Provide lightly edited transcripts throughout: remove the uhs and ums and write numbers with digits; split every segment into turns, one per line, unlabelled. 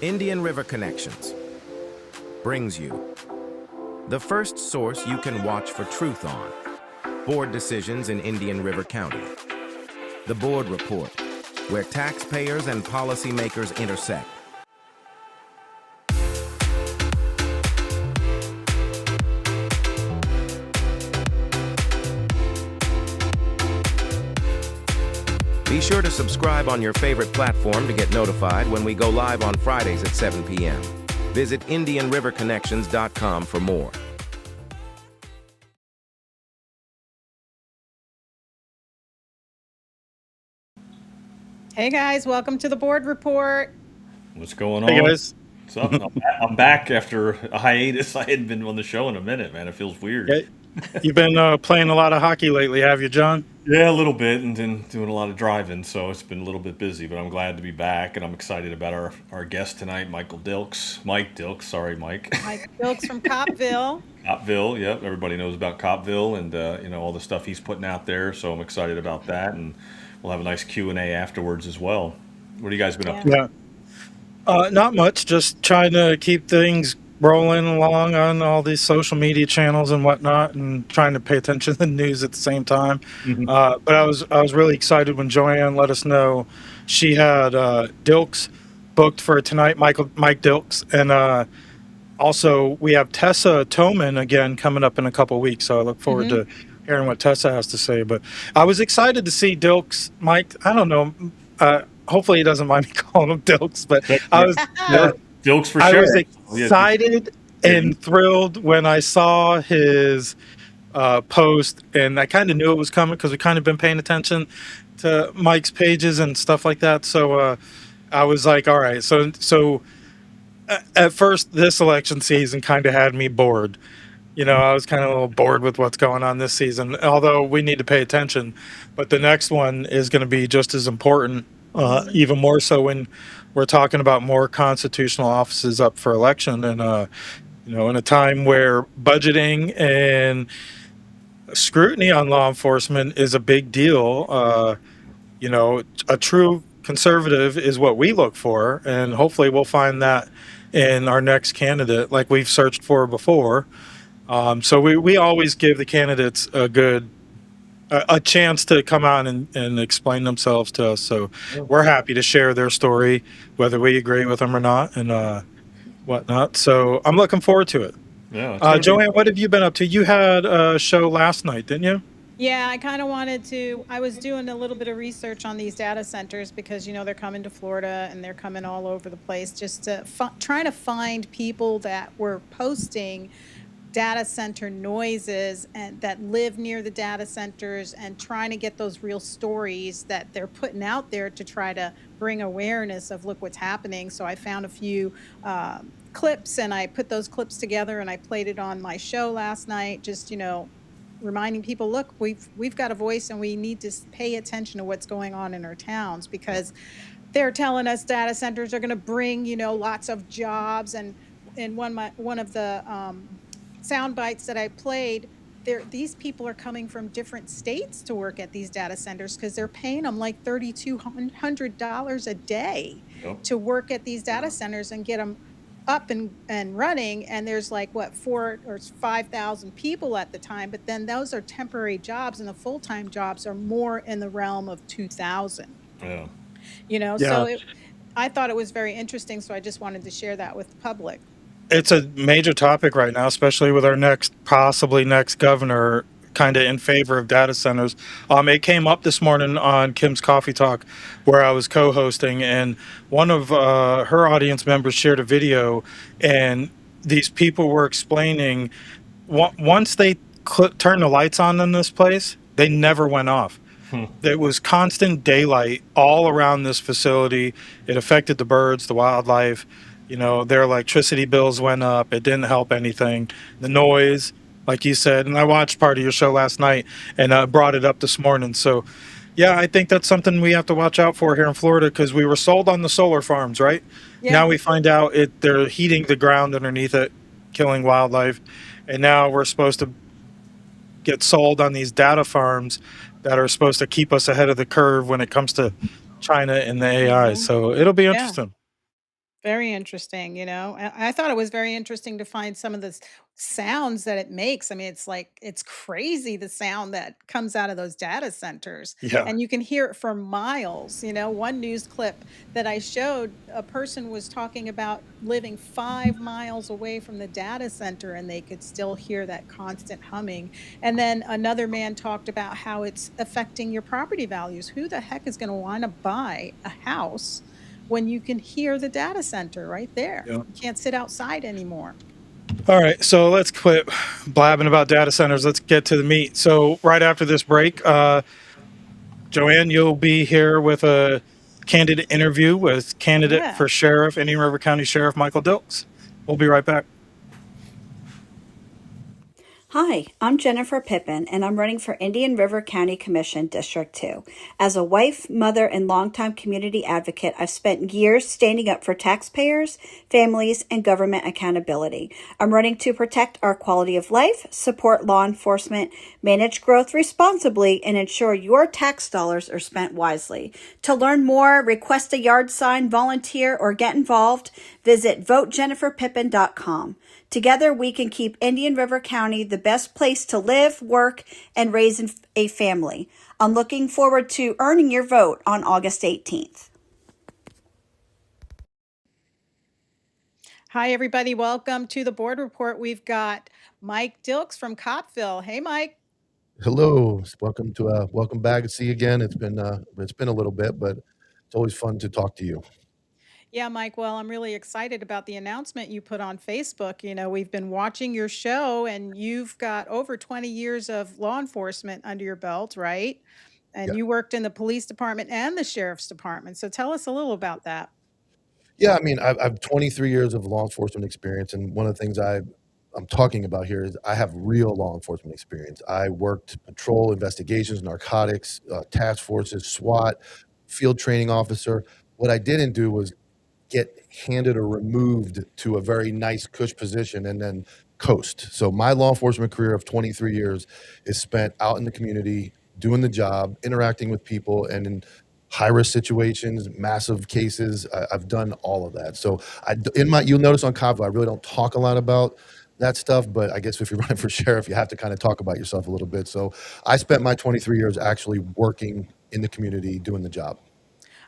Indian River Connections brings you the first source you can watch for truth on board decisions in Indian River County. The Board Report, where taxpayers and policymakers intersect. Be sure to subscribe on your favorite platform to get notified when we go live on Fridays at 7 p.m. Visit IndianRiverConnections.com for more.
Hey guys, welcome to the Board Report.
What's going on?
Hey guys.
So I'm back after a hiatus. I hadn't been on the show in a minute, man. It feels weird.
Yeah, you've been playing a lot of hockey lately, have you, John?
Yeah, a little bit, and then doing a lot of driving, so it's been a little bit busy. But I'm glad to be back, and I'm excited about our guest tonight, Mike Dilks. Sorry, Mike.
Mike Dilks from Coppville.
Coppville, yep. Everybody knows about Coppville, and all the stuff he's putting out there. So I'm excited about that, and we'll have a nice Q&A afterwards as well. What have you guys been up to?
Yeah. Not much, just trying to keep things rolling along on all these social media channels and whatnot, and trying to pay attention to the news at the same time. But I was really excited when Joanne let us know she had Dilks booked for tonight, Mike Dilks, and also we have Tessa Toman again coming up in a couple weeks. So I look forward to hearing what Tessa has to say. But I was excited to see Dilks, Mike. I don't know. Hopefully he doesn't mind me calling him Dilks, but I was
Dilks for
I
sure.
was excited and thrilled when I saw his post, and I kind of knew it was coming because we kind of been paying attention to Mike's pages and stuff like that. So I was like, all right. So at first, this election season kind of had me bored. I was kind of a little bored with what's going on this season, although we need to pay attention. But the next one is going to be just as important, even more so when we're talking about more constitutional offices up for election. And, in a time where budgeting and scrutiny on law enforcement is a big deal, a true conservative is what we look for. And hopefully we'll find that in our next candidate like we've searched for before. So we always give the candidates a chance to come out and explain themselves to us. So we're happy to share their story, whether we agree with them or not, and whatnot. So I'm looking forward to it.
Yeah.
Joanne, what have you been up to? You had a show last night, didn't you?
Yeah, I kind of wanted to. I was doing a little bit of research on these data centers because, they're coming to Florida and they're coming all over the place, just to trying to find people that were posting data center noises and that live near the data centers, and trying to get those real stories that they're putting out there to try to bring awareness of look what's happening. So I found a few clips, and I put those clips together and I played it on my show last night, just reminding people, look, we've got a voice and we need to pay attention to what's going on in our towns, because they're telling us data centers are going to bring lots of jobs. And in one of the sound bites that I played, these people are coming from different states to work at these data centers because they're paying them like $3,200 a day to work at these data centers and get them up and running. And there's like 4,000 or 5,000 people at the time, but then those are temporary jobs, and the full-time jobs are more in the realm of 2,000. So I thought it was very interesting, so I just wanted to share that with the public.
It's a major topic right now, especially with our possibly next governor kind of in favor of data centers. It came up this morning on Kim's Coffee Talk, where I was co-hosting, and one of her audience members shared a video, and these people were explaining once they turned the lights on in this place, they never went off. There was constant daylight all around this facility. It affected the birds, the wildlife. Their electricity bills went up. It didn't help anything. The noise, like you said, and I watched part of your show last night and brought it up this morning. So, yeah, I think that's something we have to watch out for here in Florida, because we were sold on the solar farms, right? Yeah. Now we find out they're heating the ground underneath it, killing wildlife. And now we're supposed to get sold on these data farms that are supposed to keep us ahead of the curve when it comes to China and the AI. So it'll be interesting.
Very interesting, I thought it was very interesting to find some of the sounds that it makes. I mean, it's crazy the sound that comes out of those data centers,
Yeah.
and you can hear it for miles. One news clip that I showed, a person was talking about living 5 miles away from the data center, and they could still hear that constant humming. And then another man talked about how it's affecting your property values. Who the heck is going to want to buy a house when you can hear the data center right there?
Yeah.
You can't sit outside anymore.
All right, so let's quit blabbing about data centers. Let's get to the meat. So right after this break, Joanne, you'll be here with a candidate interview with candidate
Yeah.
for sheriff, Indian River County Sheriff Michael Dilks. We'll be right back.
Hi, I'm Jennifer Pippin, and I'm running for Indian River County Commission District 2. As a wife, mother, and longtime community advocate, I've spent years standing up for taxpayers, families, and government accountability. I'm running to protect our quality of life, support law enforcement, manage growth responsibly, and ensure your tax dollars are spent wisely. To learn more, request a yard sign, volunteer, or get involved, visit votejenniferpippin.com. Together, we can keep Indian River County the best place to live, work, and raise a family. I'm looking forward to earning your vote on August 18th.
Hi, everybody. Welcome to the board report. We've got Mike Dilks from Coppville. Hey, Mike.
Hello, welcome back to see you again. It's been a little bit, but it's always fun to talk to you.
Yeah, Mike. Well, I'm really excited about the announcement you put on Facebook. We've been watching your show, and you've got over 20 years of law enforcement under your belt, right? And
Yeah,
you worked in the police department and the sheriff's department. So tell us a little about that.
yeah. I mean, I've 23 years of law enforcement experience, and one of the things I'm talking about here is I have real law enforcement experience. I worked patrol investigations, narcotics, task forces, SWAT, field training officer. What I didn't do was get handed or removed to a very nice cush position and then coast. So my law enforcement career of 23 years is spent out in the community, doing the job, interacting with people, and in high risk situations, massive cases. I've done all of that. So you'll notice on Cabo, I really don't talk a lot about that stuff, but I guess if you're running for sheriff, you have to kind of talk about yourself a little bit. So I spent my 23 years actually working in the community, doing the job.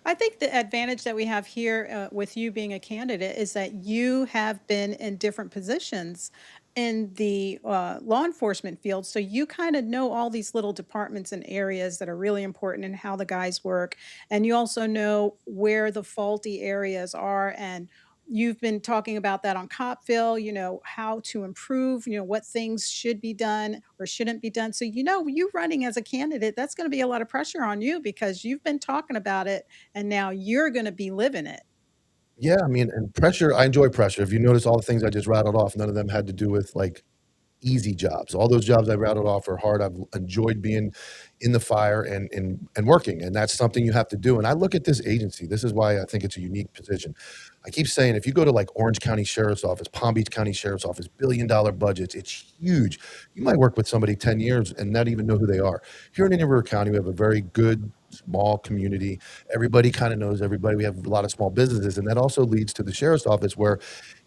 I think the advantage that we have here with you being a candidate is that you have been in different positions in the law enforcement field. So you kind of know all these little departments and areas that are really important and how the guys work. And you also know where the faulty areas are. And you've been talking about that on Copville, how to improve, what things should be done or shouldn't be done. So, you running as a candidate, that's going to be a lot of pressure on you because you've been talking about it and now you're going to be living it.
Yeah, I mean, and pressure, I enjoy pressure. If you notice all the things I just rattled off, none of them had to do with like easy jobs. All those jobs I rattled off are hard. I've enjoyed being in the fire and working, and that's something you have to do. And I look at this agency. This is why I think it's a unique position. I keep saying if you go to like Orange County Sheriff's Office, Palm Beach County Sheriff's Office, billion-dollar budgets, it's huge. You might work with somebody 10 years and not even know who they are. Here in Indian River County, we have a very good small community. Everybody kind of knows everybody. We have a lot of small businesses, and that also leads to the sheriff's office where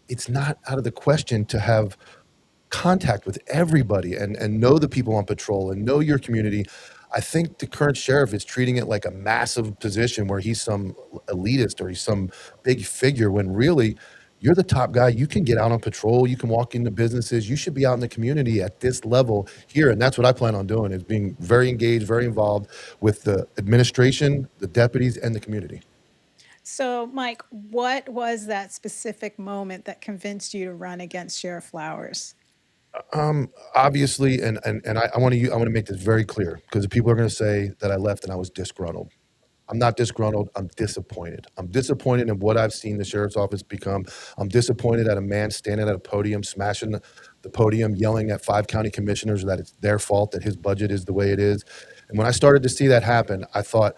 it's not out of the question to have contact with everybody and know the people on patrol and know your community. I think the current sheriff is treating it like a massive position where he's some elitist or he's some big figure when really you're the top guy. You can get out on patrol. You can walk into businesses. You should be out in the community at this level here. And that's what I plan on doing is being very engaged, very involved with the administration, the deputies, and the community.
So, Mike, what was that specific moment that convinced you to run against Sheriff Flowers?
Obviously, and I want to make this very clear because people are going to say that I left and I was disgruntled. I'm not disgruntled. I'm disappointed. I'm disappointed in what I've seen the sheriff's office become. I'm disappointed at a man standing at a podium, smashing the podium, yelling at 5 county commissioners that it's their fault that his budget is the way it is. And when I started to see that happen, I thought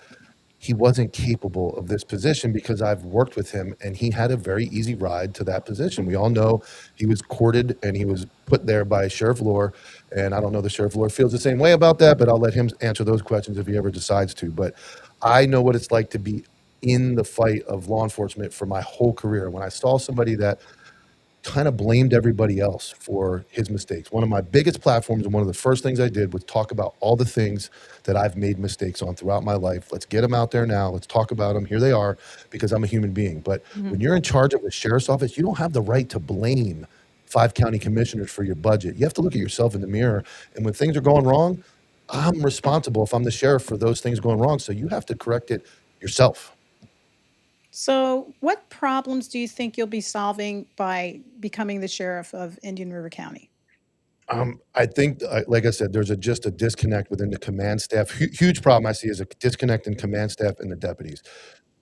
he wasn't capable of this position because I've worked with him and he had a very easy ride to that position. We all know he was courted and he was put there by Sheriff Lohr. And I don't know the Sheriff Lohr feels the same way about that, but I'll let him answer those questions if he ever decides to. But I know what it's like to be in the fight of law enforcement for my whole career. When I saw somebody that kind of blamed everybody else for his mistakes. One of my biggest platforms and one of the first things I did was talk about all the things that I've made mistakes on throughout my life. Let's get them out there now. Let's talk about them. Here they are, because I'm a human being. But when you're in charge of a sheriff's office, you don't have the right to blame 5 county commissioners for your budget. You have to look at yourself in the mirror. And when things are going wrong, I'm responsible if I'm the sheriff for those things going wrong. So you have to correct it yourself.
So, what problems do you think you'll be solving by becoming the sheriff of Indian River County?
I think, like I said, there's just a disconnect within the command staff. Huge problem I see is a disconnect in command staff and the deputies.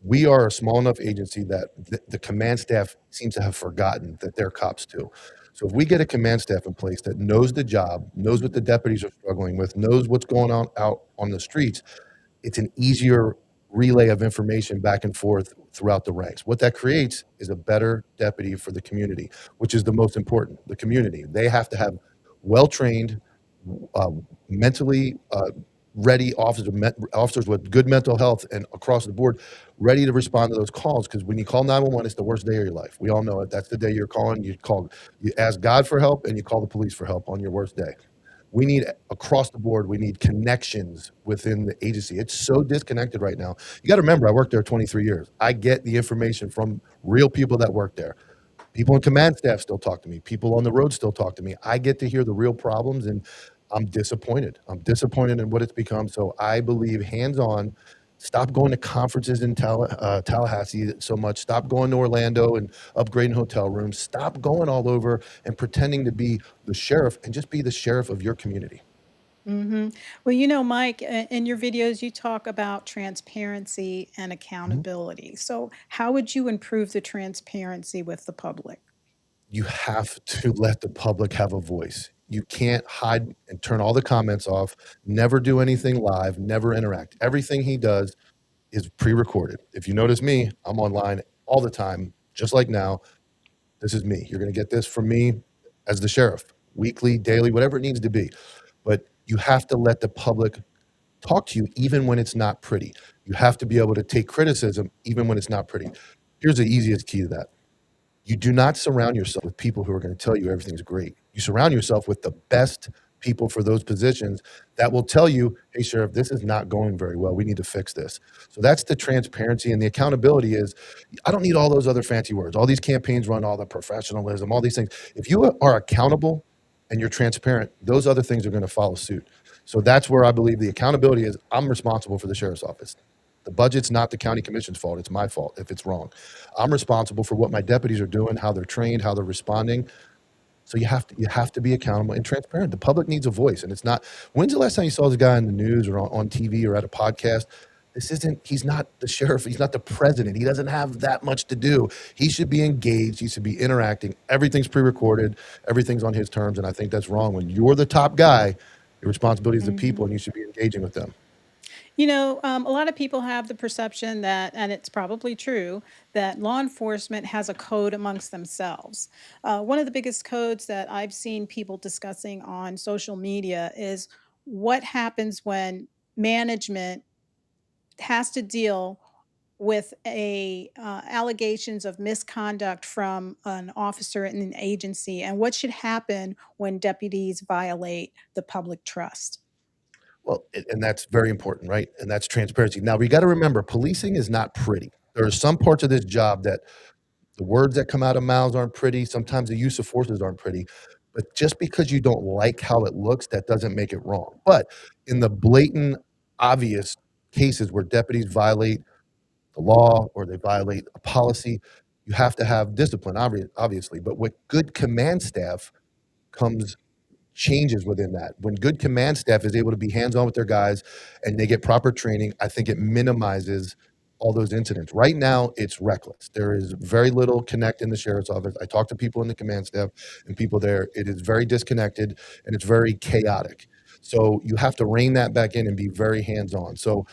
We are a small enough agency that the command staff seems to have forgotten that they're cops too. So if we get a command staff in place that knows the job, knows what the deputies are struggling with, knows what's going on out on the streets, it's an easier relay of information back and forth throughout the ranks. What that creates is a better deputy for the community, which is the most important. The community, they have to have well-trained, uh, mentally ready officers with good mental health and across the board, ready to respond to those calls. Because when you call 911, it's the worst day of your life. We all know it. That's the day you're calling. You ask God for help, and you call the police for help on your worst day. We need across the board, we need connections within the agency. It's so disconnected right now. You got to remember, I worked there 23 years. I get the information from real people that work there. People in command staff still talk to me. People on the road still talk to me. I get to hear the real problems, and I'm disappointed. I'm disappointed in what it's become. So I believe hands-on. Stop going to conferences in Tallahassee so much. Stop going to Orlando and upgrading hotel rooms. Stop going all over and pretending to be the sheriff, and just be the sheriff of your community.
Hmm. Well, Mike, in your videos, you talk about transparency and
Mhm.
accountability. So, how would you improve the transparency with the public?
You have to let the public have a voice. You can't hide and turn all the comments off, never do anything live, never interact. Everything he does is pre-recorded. If you notice me, I'm online all the time, just like now. This is me. You're going to get this from me as the sheriff, weekly, daily, whatever it needs to be. But you have to let the public talk to you even when it's not pretty. You have to be able to take criticism even when it's not pretty. Here's the easiest key to that. You do not surround yourself with people who are going to tell you everything's great. You surround yourself with the best people for those positions that will tell you, hey, Sheriff, this is not going very well. We need to fix this. So that's the transparency, and the accountability is, I don't need all those other fancy words. All these campaigns run all the professionalism, all these things. If you are accountable and you're transparent, those other things are going to follow suit. So that's where I believe the accountability is. I'm responsible for the sheriff's office. The budget's not the county commission's fault. It's my fault if it's wrong. I'm responsible for what my deputies are doing, how they're trained, how they're responding. So you have to be accountable and transparent. The public needs a voice, and it's not. When's the last time you saw this guy in the news or on TV or at a podcast? He's not the sheriff. He's not the president. He doesn't have that much to do. He should be engaged. He should be interacting. Everything's pre-recorded. Everything's on his terms, and I think that's wrong. When you're the top guy, your responsibility is the people, and you should be engaging with them.
A lot of people have the perception that, and it's probably true, that law enforcement has a code amongst themselves. One of the biggest codes that I've seen people discussing on social media is what happens when management has to deal with a allegations of misconduct from an officer in an agency, and what should happen when deputies violate the public trust.
Well, and that's very important, right? And that's transparency. Now, we got to remember, policing is not pretty. There are some parts of this job that the words that come out of mouths aren't pretty. Sometimes the use of forces aren't pretty. But just because you don't like how it looks, that doesn't make it wrong. But in the blatant, obvious cases where deputies violate the law or they violate a policy, you have to have discipline, obviously. But with good command staff comes changes within that. When good command staff is able to be hands-on with their guys and they get proper training, I think it minimizes all those incidents. Right now, it's reckless. There is very little connect in the sheriff's office. I talk to people in the command staff and people there. It is very disconnected and it's very chaotic. So you have to rein that back in and be very hands-on. So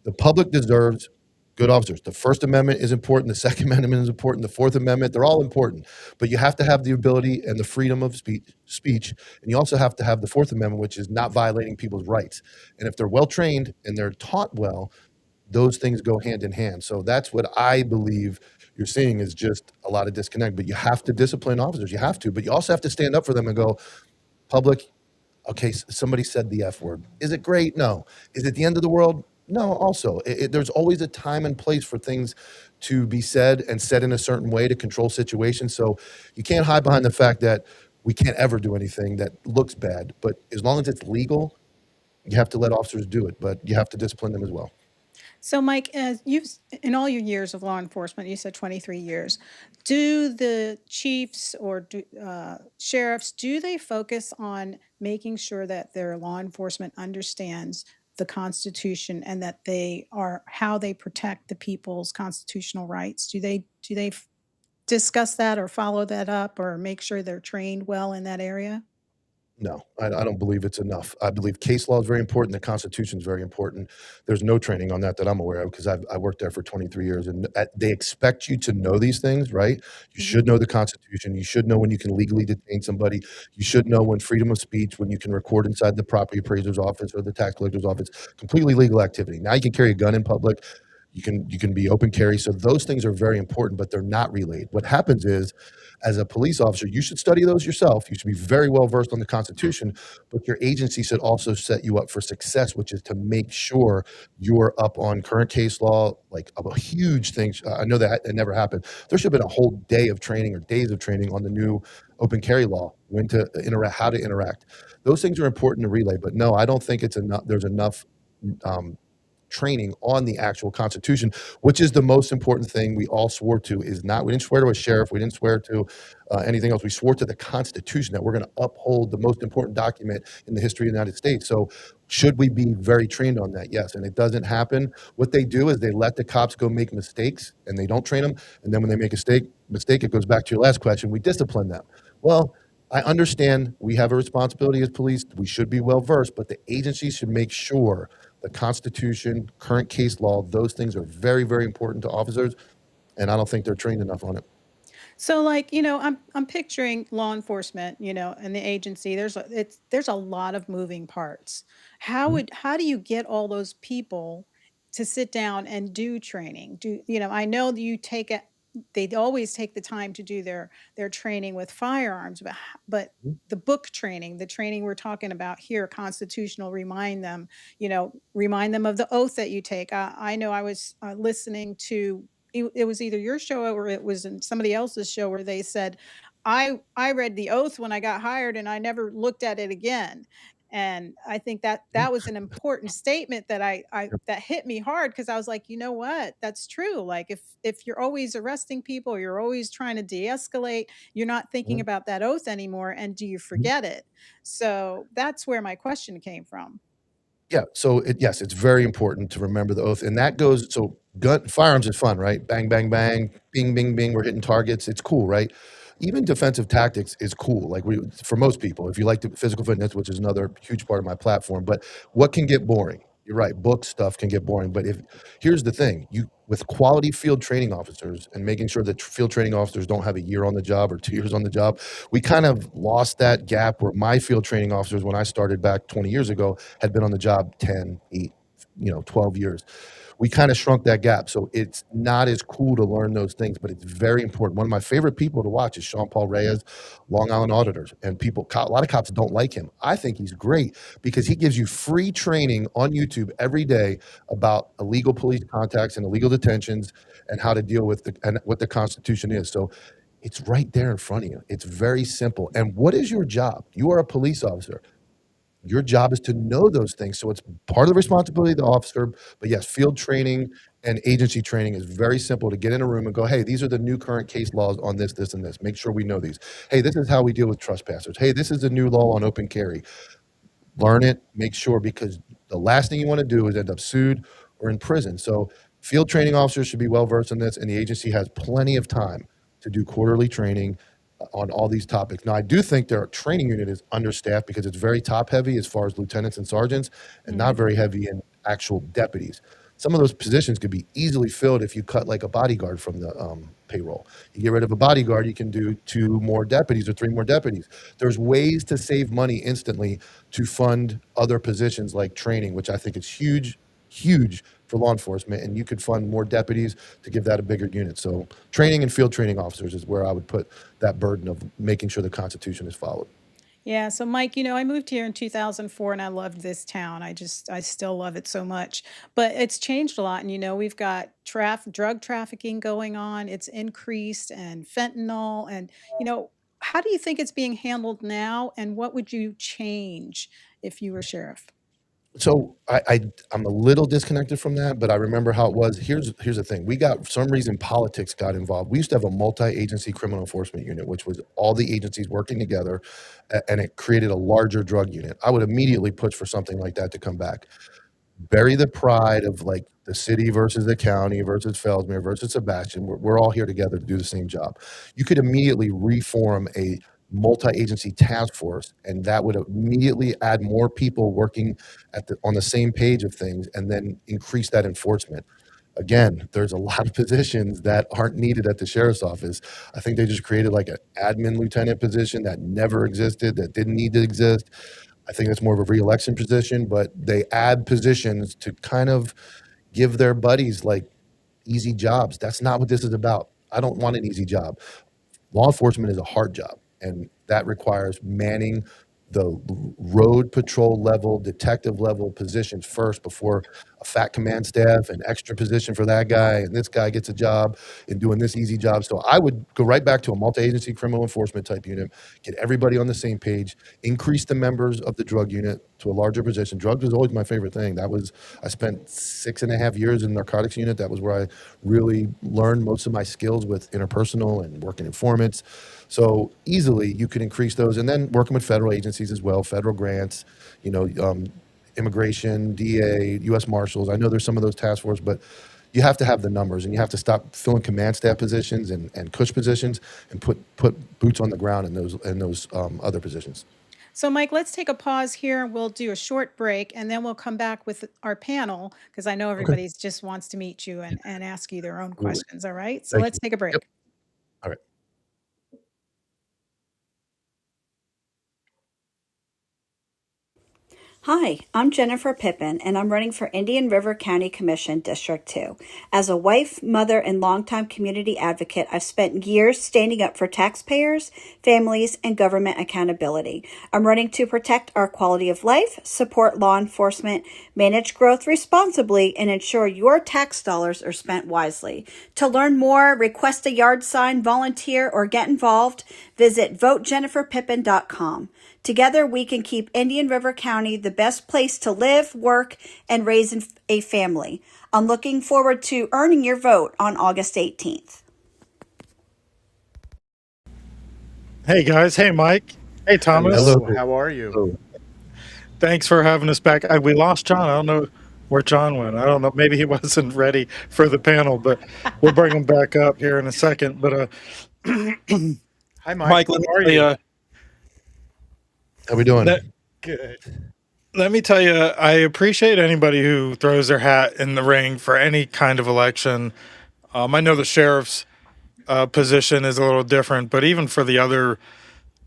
the public deserves good officers. The First Amendment is important. The Second Amendment is important. The Fourth Amendment, they're all important. But you have to have the ability and the freedom of speech. And you also have to have the Fourth Amendment, which is not violating people's rights. And if they're well trained and they're taught well, those things go hand in hand. So that's what I believe you're seeing is just a lot of disconnect. But you have to discipline officers. You have to, but you also have to stand up for them and go, public, okay, somebody said the F word. Is it great? No. Is it the end of the world? No, also. There's always a time and place for things to be said and said in a certain way to control situations. So you can't hide behind the fact that we can't ever do anything that looks bad. But as long as it's legal, you have to let officers do it, but you have to discipline them as well.
So, Mike, as in all your years of law enforcement, you said 23 years. Do the chiefs or sheriffs, do they focus on making sure that their law enforcement understands the Constitution and that they are how they protect the people's constitutional rights? Do they discuss that or follow that up or make sure they're trained well in that area?
No, I don't believe it's enough. I believe case law is very important. The Constitution is very important. There's no training on that I'm aware of because I worked there for 23 years, and they expect you to know these things, right? You
Mhm.
should know the Constitution. You should know when you can legally detain somebody. You should know when freedom of speech, when you can record inside the property appraiser's office or the tax collector's office, completely legal activity. Now you can carry a gun in public. You can be open carry. So those things are very important, but they're not relayed. What happens is, as a police officer, you should study those yourself. You should be very well versed on the Constitution, but your agency should also set you up for success, which is to make sure you're up on current case law, like a huge thing. I know that it never happened. There should have been a whole day of training or days of training on the new open carry law, when to interact, how to interact. Those things are important to relay, but no, I don't think it's enough. There's enough um, training on the actual Constitution, which is the most important thing we all swore to. Is not, we didn't swear to a sheriff, we didn't swear to anything else. We swore to the Constitution that we're going to uphold the most important document in the history of the United States. So should we be very trained on that? Yes. And it doesn't happen. What they do is they let the cops go make mistakes and they don't train them. And then when they make a mistake, it goes back to your last question. We discipline them. Well, I understand we have a responsibility as police. We should be well versed, but the agency should make sure the Constitution, current case law, those things are very, very important to officers, and I don't think they're trained enough on it.
So, like, I'm picturing law enforcement, and the agency. There's a lot of moving parts.
Mhm.
How do you get all those people to sit down and do training? I know that they always take the time to do their training with firearms, but
Mhm.
the book training, the training we're talking about here, constitutional, remind them of the oath that you take. I know I was listening to it was either your show or it was in somebody else's show where they said, I read the oath when I got hired and I never looked at it again. And I think that
Mhm.
that was an important statement that I
Yep.
that hit me hard because I was like, you know what? That's true. Like if you're always arresting people, you're always trying to de-escalate, you're not thinking
Mhm.
about that oath anymore. And do you
Mhm.
forget it? So that's where my question came from.
Yeah, so yes, it's very important to remember the oath, and that goes so gun firearms is fun, right? Bang, bang, bang, bing, bing, bing, we're hitting targets, it's cool, right? Even defensive tactics is cool, like we for most people, if you like the physical fitness, which is another huge part of my platform, but what can get boring? You're right, book stuff can get boring, but if here's the thing, you with quality field training officers and making sure that field training officers don't have a year on the job or 2 years on the job, we kind of lost that gap where my field training officers, when I started back 20 years ago, had been on the job 10, 8, 12 years. We kind of shrunk that gap. So it's not as cool to learn those things, but it's very important. One of my favorite people to watch is Sean Paul Reyes, Long Island Auditors. And a lot of cops don't like him. I think he's great because he gives you free training on YouTube every day about illegal police contacts and illegal detentions and how to deal with and what the Constitution is. So it's right there in front of you. It's very simple. And what is your job? You are a police officer. Your job is to know those things. So it's part of the responsibility of the officer. But yes, field training and agency training is very simple to get in a room and go, hey, these are the new current case laws on this, this, and this. Make sure we know these. Hey, this is how we deal with trespassers. Hey, this is a new law on open carry. Learn it, make sure, because the last thing you want to do is end up sued or in prison. So field training officers should be well versed in this, and the agency has plenty of time to do quarterly training on all these topics. Now, I do think their training unit is understaffed because it's very top heavy as far as lieutenants and sergeants, and not very heavy in actual deputies. Some of those positions could be easily filled if you cut like a bodyguard from the payroll. You get rid of a bodyguard, you can do 2 more deputies or 3 more deputies. There's ways to save money instantly to fund other positions like training, which I think is huge, huge for law enforcement, and you could fund more deputies to give that a bigger unit. So training and field training officers is where I would put that burden of making sure the Constitution is followed.
Yeah, so Mike, I moved here in 2004 and I loved this town. I still love it so much. But it's changed a lot and we've got drug trafficking going on. It's increased and fentanyl and how do you think it's being handled now and what would you change if you were sheriff?
So I'm a little disconnected from that, but I remember how it was. Here's the thing. We got, for some reason, politics got involved. We used to have a multi-agency criminal enforcement unit, which was all the agencies working together, and it created a larger drug unit. I would immediately push for something like that to come back. Bury the pride of like the city versus the county versus Fellsmere versus Sebastian. We're all here together to do the same job. You could immediately reform a multi-agency task force, and that would immediately add more people working on the same page of things, and then increase that enforcement. Again, there's a lot of positions that aren't needed at the sheriff's office. I think they just created like an admin lieutenant position that never existed, that didn't need to exist. I think it's more of a re-election position, but they add positions to kind of give their buddies like easy jobs. That's not what this is about. I don't want an easy job. Law enforcement is a hard job, and that requires manning the road patrol level, detective level positions first before a fat command staff, an extra position for that guy, and this guy gets a job in doing this easy job. So I would go right back to a multi-agency criminal enforcement type unit, get everybody on the same page, increase the members of the drug unit to a larger position. Drugs was always my favorite thing. I spent 6.5 years in the narcotics unit. That was where I really learned most of my skills with interpersonal and working informants. So easily you could increase those, and then working with federal agencies as well, federal grants, immigration, DA, U.S. Marshals. I know there's some of those task forces, but you have to have the numbers, and you have to stop filling command staff positions and cush positions, and put boots on the ground in those other positions.
So, Mike, let's take a pause here. We'll do a short break and then we'll come back with our panel because I know everybody just wants to meet you and ask you their own questions. All right. So let's take a break.
Yep. All right.
Hi, I'm Jennifer Pippin, and I'm running for Indian River County Commission District 2. As a wife, mother, and longtime community advocate, I've spent years standing up for taxpayers, families, and government accountability. I'm running to protect our quality of life, support law enforcement, manage growth responsibly, and ensure your tax dollars are spent wisely. To learn more, request a yard sign, volunteer, or get involved, visit votejenniferpippin.com. Together, we can keep Indian River County the best place to live, work, and raise a family. I'm looking forward to earning your vote on August 18th.
Hey, guys. Hey, Mike. Hey, Thomas.
Hello.
How are you?
Hello.
Thanks for having us back. We lost John. I don't know where John went. I don't know. Maybe he wasn't ready for the panel, but we'll bring him back up here in a second. But
Hi,
Mike,
How are you?
How we doing?
Good.
Let me tell you, I appreciate anybody who throws their hat in the ring for any kind of election. I know the sheriff's position is a little different, but even for the other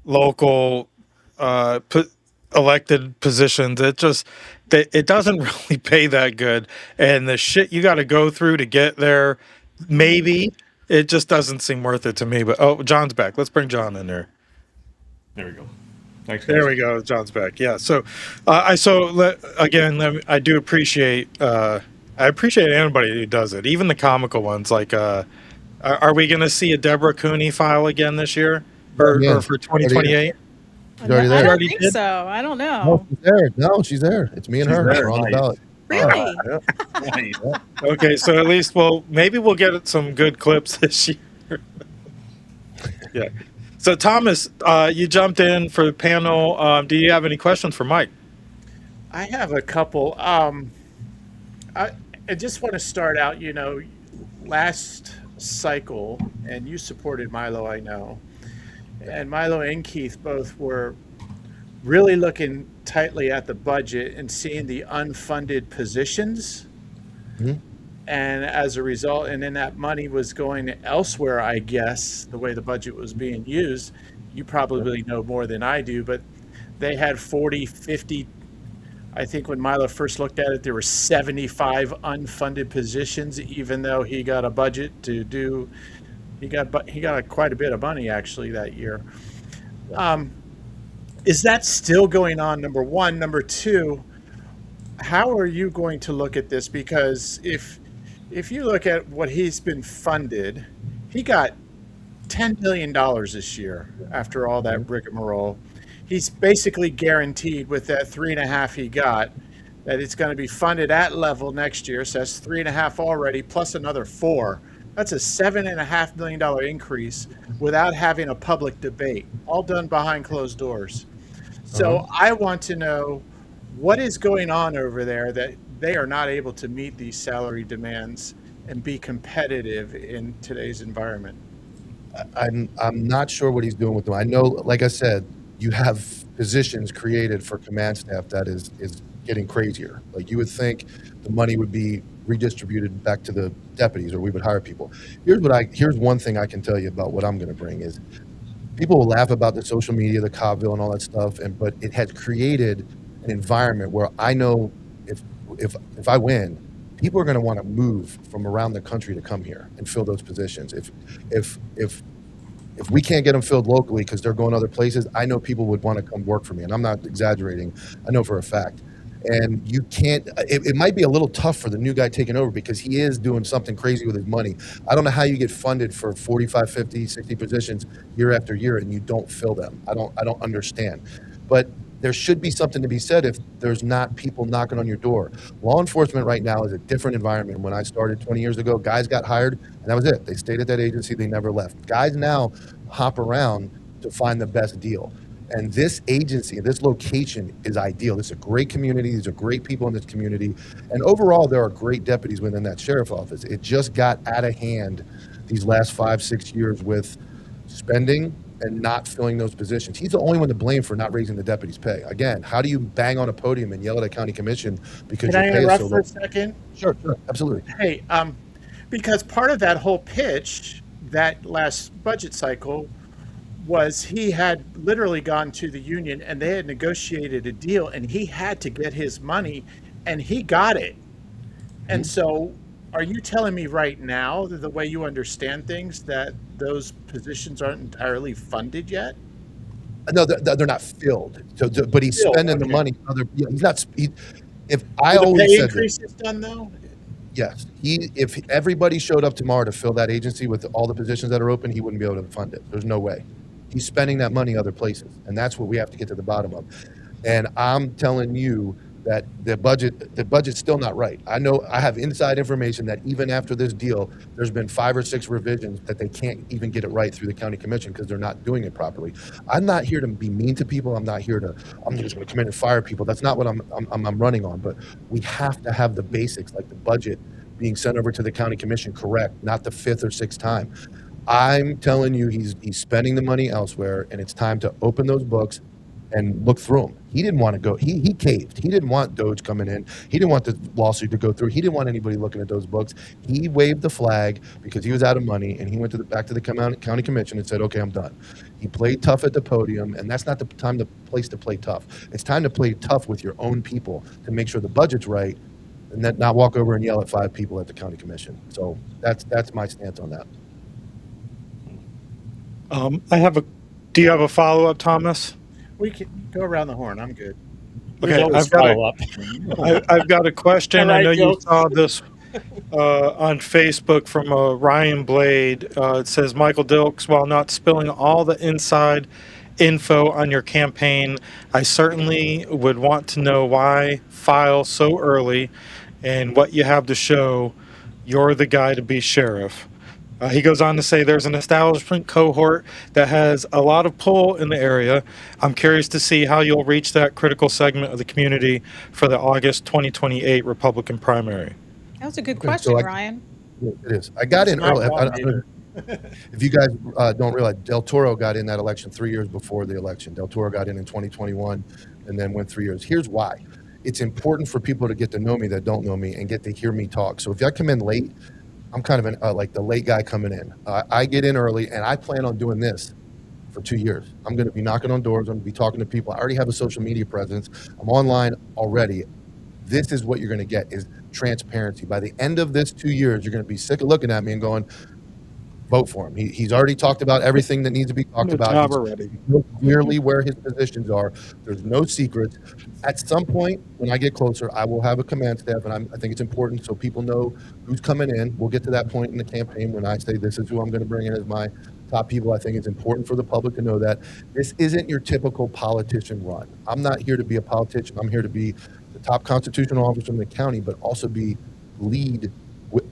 local elected positions, it doesn't really pay that good. And the shit you got to go through to get there, maybe it just doesn't seem worth it to me. But John's back. Let's bring John in there.
There we go. Thanks, guys.
There we go. John's back. Yeah. So, I do appreciate. I appreciate anybody who does it, even the comical ones. Like, are we going to see a Deborah Cooney file again this year, or for 2028?
She's already there.
I don't
Already
think
did?
so. I don't
No,
know.
she's there. No, she's there. It's me and
She's
her.
there.
We're on the ballot.
Really?
Nice.
Okay. So at least, maybe we'll get some good clips this year. Yeah. So Thomas, you jumped in for the panel. Do you have any questions for Mike?
I have a couple. I just want to start out, last cycle, and you supported Milo, I know. And Milo and Keith both were really looking tightly at the budget and seeing the unfunded positions.
Mhm.
And as a result, and then that money was going elsewhere, I guess, the way the budget was being used. You probably know more than I do, but they had 40, 50, I think when Milo first looked at it, there were 75 unfunded positions, even though he got a budget to do. He got quite a bit of money actually that year. Um, is that still going on? Number one. Number two, how are you going to look at this? Because if you look at what he's been funded, he got $10 million this year after all that rigmarole. He's basically guaranteed with that 3.5 he got that it's going to be funded at level next year. So that's 3.5 already, plus another 4. That's a $7.5 million increase without having a public debate, all done behind closed doors. So I want to know what is going on over there that they are not able to meet these salary demands and be competitive in today's environment.
I'm not sure what he's doing with them. I know, like I said, you have positions created for command staff that is getting crazier. Like, you would think the money would be redistributed back to the deputies, or we would hire people. Here's one thing I can tell you about what I'm going to bring is, people will laugh about the social media, the Cobbville and all that stuff, but it has created an environment where I know if I win, people are going to want to move from around the country to come here and fill those positions. If we can't get them filled locally because they're going other places, I know people would want to come work for me, and I'm not exaggerating. I know for a fact. And you can't, it might be a little tough for the new guy taking over because he is doing something crazy with his money. I don't know how you get funded for 45, 50, 60 positions year after year and you don't fill them. I don't understand. But there should be something to be said if there's not people knocking on your door. Law enforcement right now is a different environment. When I started 20 years ago, guys got hired and that was it. They stayed at that agency, they never left. Guys now hop around to find the best deal. And this agency, this location is ideal. This is a great community. These are great people in this community. And overall, there are great deputies within that sheriff's office. It just got out of hand these last 5-6 years with spending and not filling those positions. He's the only one to blame for not raising the deputies' pay. Again, how do you bang on a podium and yell at a county commission because
Can
your
I
pay is
interrupt
so
for
low?
a second?
Sure, absolutely.
Hey, because part of that whole pitch that last budget cycle was he had literally gone to the union and they had negotiated a deal and he had to get his money and he got it. And so are you telling me right now that the way you understand things that those positions aren't entirely funded yet?
No, they're not filled. But he's
Filled,
spending the
okay.
money. He's not. If I
Were the
always
pay
said
increase is done though?
yes, if everybody showed up tomorrow to fill that agency with all the positions that are open, he wouldn't be able to fund it. There's no way. He's spending that money other places, and that's what we have to get to the bottom of. And I'm telling you that the budget's still not right. I know I have inside information that even after this deal, there's been 5 or 6 revisions that they can't even get it right through the county commission because they're not doing it properly. I'm not here to be mean to people. I'm not here to, I'm just going to come in and fire people. That's not what I'm running on. But we have to have the basics, like the budget being sent over to the county commission correct, not the 5th or 6th time. I'm telling you, he's spending the money elsewhere, and it's time to open those books and look through them. He didn't want to go. He caved. He didn't want Doge coming in. He didn't want the lawsuit to go through. He didn't want anybody looking at those books. He waved the flag because he was out of money, and he went to back to the county commission and said, "Okay, I'm done." He played tough at the podium, and that's not the place to play tough. It's time to play tough with your own people to make sure the budget's right, and then not walk over and yell at 5 people at the county commission. So that's my stance on that.
Do you have a follow-up, Thomas?
We can go around the horn. I'm good.
Okay,
Always follow up.
I've got a question.
All right,
I know you
Dilks.
saw this on Facebook from Ryan Blade. It says, Michael Dilks, while not spilling all the inside info on your campaign, I certainly would want to know why file so early and what you have to show you're the guy to be sheriff. He goes on to say there's an establishment cohort that has a lot of pull in the area. I'm curious to see how you'll reach that critical segment of the community for the August 2028 Republican primary.
That was a good
Okay,
question,
so
Ryan.
It is. I got in
It's not
early.
wrong either.
If you guys don't realize, Del Toro got in that election 3 years before the election. Del Toro got in 2021 and then went 3 years. Here's why. It's important for people to get to know me that don't know me and get to hear me talk. So if I come in late, I'm kind of like the late guy coming in. I get in early, and I plan on doing this for 2 years. I'm going to be knocking on doors. I'm going to be talking to people. I already have a social media presence. I'm online already. This is what you're going to get is transparency. By the end of this 2 years, you're going to be sick of looking at me and going, vote for him. He's already talked about everything that needs to be talked
The
about.
job
He's
already.
clearly where his positions are. There's no secrets. At some point, when I get closer, I will have a command staff, and I think it's important so people know who's coming in. We'll get to that point in the campaign when I say this is who I'm going to bring in as my top people. I think it's important for the public to know that this isn't your typical politician run. I'm not here to be a politician. I'm here to be the top constitutional officer in the county, but also be lead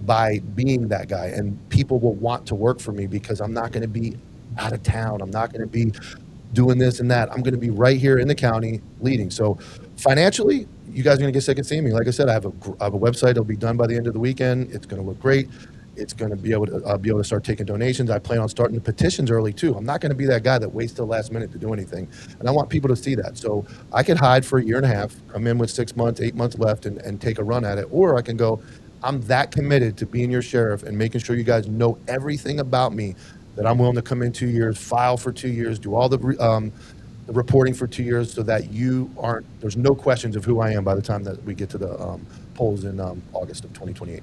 by being that guy, and people will want to work for me because I'm not going to be out of town. I'm not going to be doing this and that. I'm going to be right here in the county leading. So financially, you guys are going to get sick of seeing me. Like I said, I have a website. It'll be done by the end of the weekend. It's going to look great. It's going to be able to start taking donations. I plan on starting the petitions early too. I'm not going to be that guy that waits till the last minute to do anything. And I want people to see that. So I could hide for a year and a half, come in with 6 months, 8 months left and take a run at it. Or I can go, I'm that committed to being your sheriff and making sure you guys know everything about me, that I'm willing to come in 2 years, file for 2 years, do all the reporting for 2 years so that there's no questions of who I am by the time that we get to the polls in August of 2028.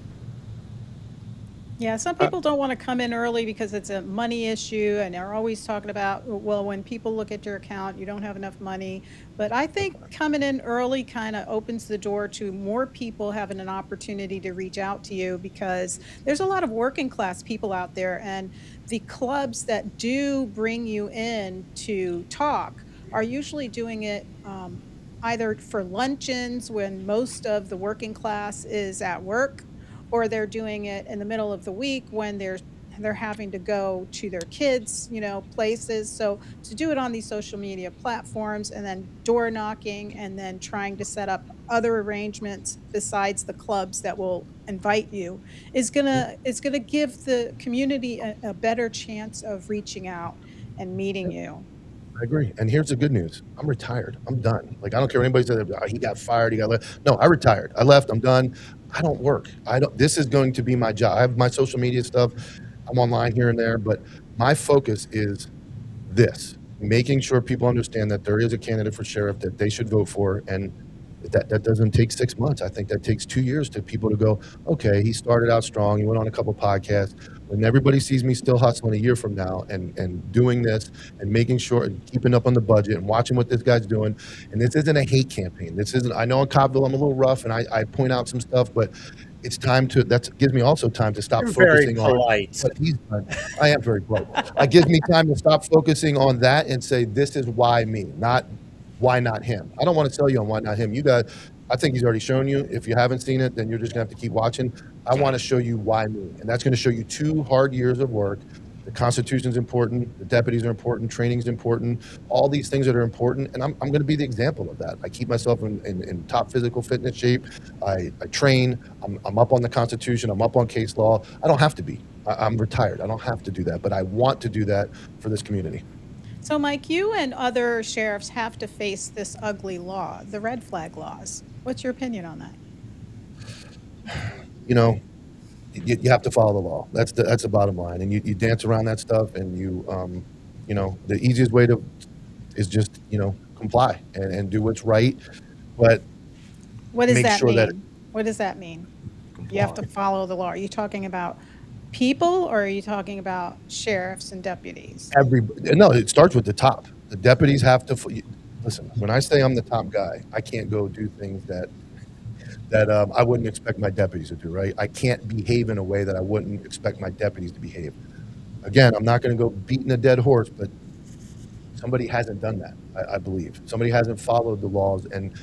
Yeah, some people don't want to come in early because it's a money issue, and they're always talking about, well, when people look at your account, you don't have enough money. But I think coming in early kind of opens the door to more people having an opportunity to reach out to you, because there's a lot of working class people out there, and the clubs that do bring you in to talk are usually doing it either for luncheons when most of the working class is at work, or they're doing it in the middle of the week when they're having to go to their kids, places. So to do it on these social media platforms and then door knocking and then trying to set up other arrangements besides the clubs that will invite you is gonna give the community a better chance of reaching out and meeting you.
I agree. And here's the good news. I'm retired. I'm done. Like, I don't care what anybody says, he got fired, he got left. No, I retired. I left. I'm done. I don't work. This is going to be my job. I have my social media stuff. I'm online here and there, but my focus is this, making sure people understand that there is a candidate for sheriff that they should vote for. And that doesn't take 6 months. I think that takes 2 years to people to go, okay, he started out strong. He went on a couple podcasts. When everybody sees me still hustling a year from now and doing this and making sure and keeping up on the budget and watching what this guy's doing. And this isn't a hate campaign. I know in Cobbville I'm a little rough and I point out some stuff, but it's time that gives me also time to stop focusing on what he's done. I am very polite. It gives me time to stop focusing on that and say, this is why me, not why not him. I don't want to sell you on why not him. You guys, I think he's already shown you. If you haven't seen it, then you're just gonna have to keep watching. I want to show you why me, and that's going to show you 2 hard years of work. The Constitution's important, the deputies are important, training's important, all these things that are important, and I'm going to be the example of that. I keep myself in top physical fitness shape. I train. I'm up on the Constitution. I'm up on case law. I don't have to be. I'm retired. I don't have to do that, but I want to do that for this community.
So, Mike, you and other sheriffs have to face this ugly law, the red flag laws. What's your opinion on that?
You have to follow the law. That's the bottom line. And you dance around that stuff, and the easiest way is just comply and do what's right. But
what does that mean?
that
what does that mean?
Comply.
You have to follow the law. Are you talking about people, or are you talking about sheriffs and deputies?
No, it starts with the top. The deputies have to listen. When I say I'm the top guy, I can't go do things that I wouldn't expect my deputies to do, right? I can't behave in a way that I wouldn't expect my deputies to behave. Again, I'm not going to go beating a dead horse, but somebody hasn't done that, I believe. Somebody hasn't followed the laws, and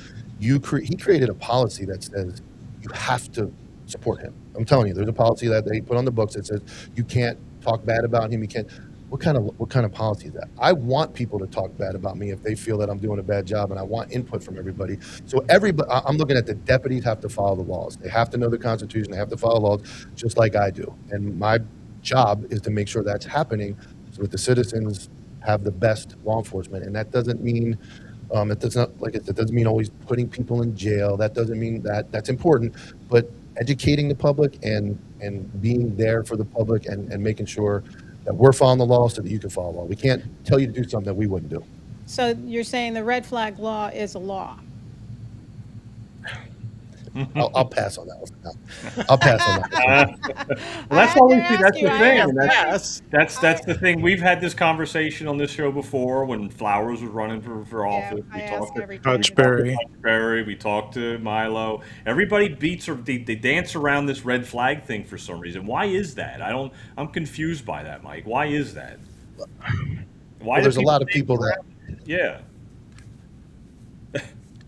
he created a policy that says you have to support him. I'm telling you, there's a policy that they put on the books that says you can't talk bad about him. You can't. What kind of policy is that? I want people to talk bad about me if they feel that I'm doing a bad job, and I want input from everybody. So I'm looking at the deputies have to follow the laws. They have to know the Constitution. They have to follow laws just like I do. And my job is to make sure that's happening so that the citizens have the best law enforcement. And that doesn't mean it doesn't mean always putting people in jail. That doesn't mean that's important, but educating the public and being there for the public and making sure that we're following the law so that you can follow the law. We can't tell you to do something that we wouldn't do.
So you're saying the red flag law is a law?
I'll pass on that one. No, I'll pass on that.
Well, that's all we see. That's the thing.
Yeah,
And
pass.
that's the thing. We've had this conversation on this show before when Flowers was running for
Yeah,
office.
I
We
ask
talked to
every
Touch
candidate.
Berry.
Barry. We talked to Milo. Everybody beats or they dance around this red flag thing for some reason. Why is that? I'm confused by that, Mike. Why is that? Why do
There's a
people
lot of
dance
people that,
around it? Yeah.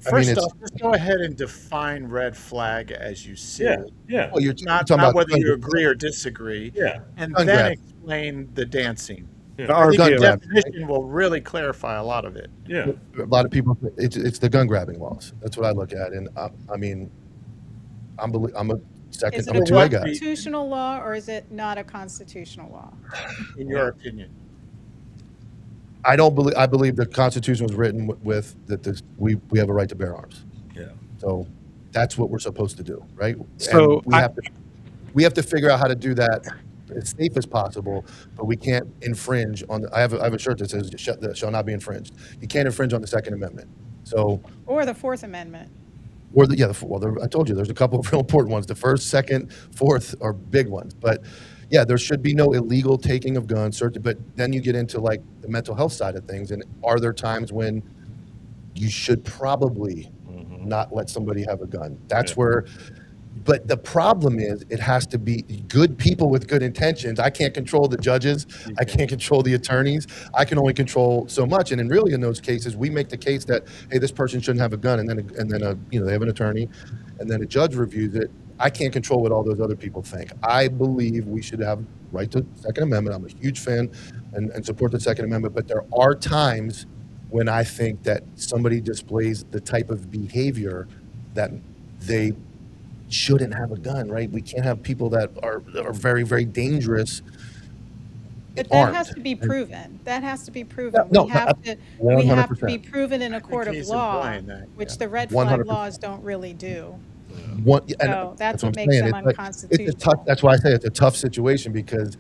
First
it's-
off, just go ahead and define red flag as you see
Yeah.
it.
Yeah.
well, you're
Not,
talking
not
about
whether you
gun-
agree or disagree.
Yeah.
And
Gun
then
grab.
explain the dancing.
Yeah.
The
I think
gun
the
RV.
grab.
definition will really clarify a lot of it.
Yeah.
A lot of people, it's the gun grabbing laws. That's what I look at, and I mean, I'm a second.
Is
I'm
it
a
a
two-way guy.
constitutional law or is it not a constitutional law?
In your opinion.
I don't believe. I believe the Constitution was written with that. We have a right to bear arms.
Yeah.
So that's what we're supposed to do, right?
So
and we have to figure out how to do that as safe as possible, but we can't infringe on. I have a shirt that says that shall not be infringed. You can't infringe on the Second Amendment. So
Or the Fourth Amendment?
or I told you there's a couple of real important ones. The first, second, fourth are big ones, but yeah, there should be no illegal taking of guns. But then you get into like the mental health side of things, and are there times when you should probably not let somebody have a gun? That's where. But the problem is, it has to be good people with good intentions. I can't control the judges. I can't control the attorneys. I can only control so much. And in those cases, we make the case that, hey, this person shouldn't have a gun, and then they have an attorney, and then a judge reviews it. I can't control what all those other people think. I believe we should have right to Second Amendment. I'm a huge fan and support the Second Amendment. But there are times when I think that somebody displays the type of behavior that they shouldn't have a gun, right? We can't have people that are very, very dangerous.
But that has to be proven. That has to be proven.
No,
We have to
100%.
be proven in a court of
he's
law,
implying that,
which
yeah.
the red flag
100%.
laws don't really do.
So
that's what makes them unconstitutional.
It's a tough, that's why I say it's a tough situation, because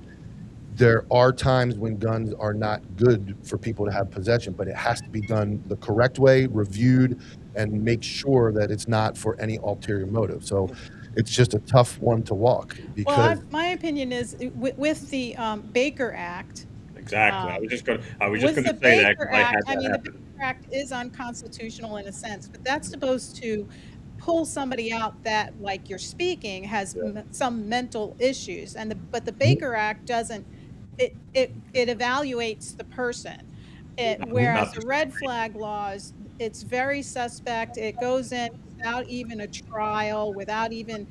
there are times when guns are not good for people to have possession, but it has to be done the correct way, reviewed, and make sure that it's not for any ulterior motive. So it's just a tough one to walk, because
My opinion is with the Baker Act.
Exactly. I was just going
With
to
the
say that
Baker
'cause I had
Act,
that
the
happen.
Baker Act is unconstitutional in a sense, but that's supposed to pull somebody out that, like you're speaking, has some mental issues. But the Baker Act doesn't. It evaluates the person. Whereas
Not
the red flag laws, it's very suspect. It goes in without even a trial, without even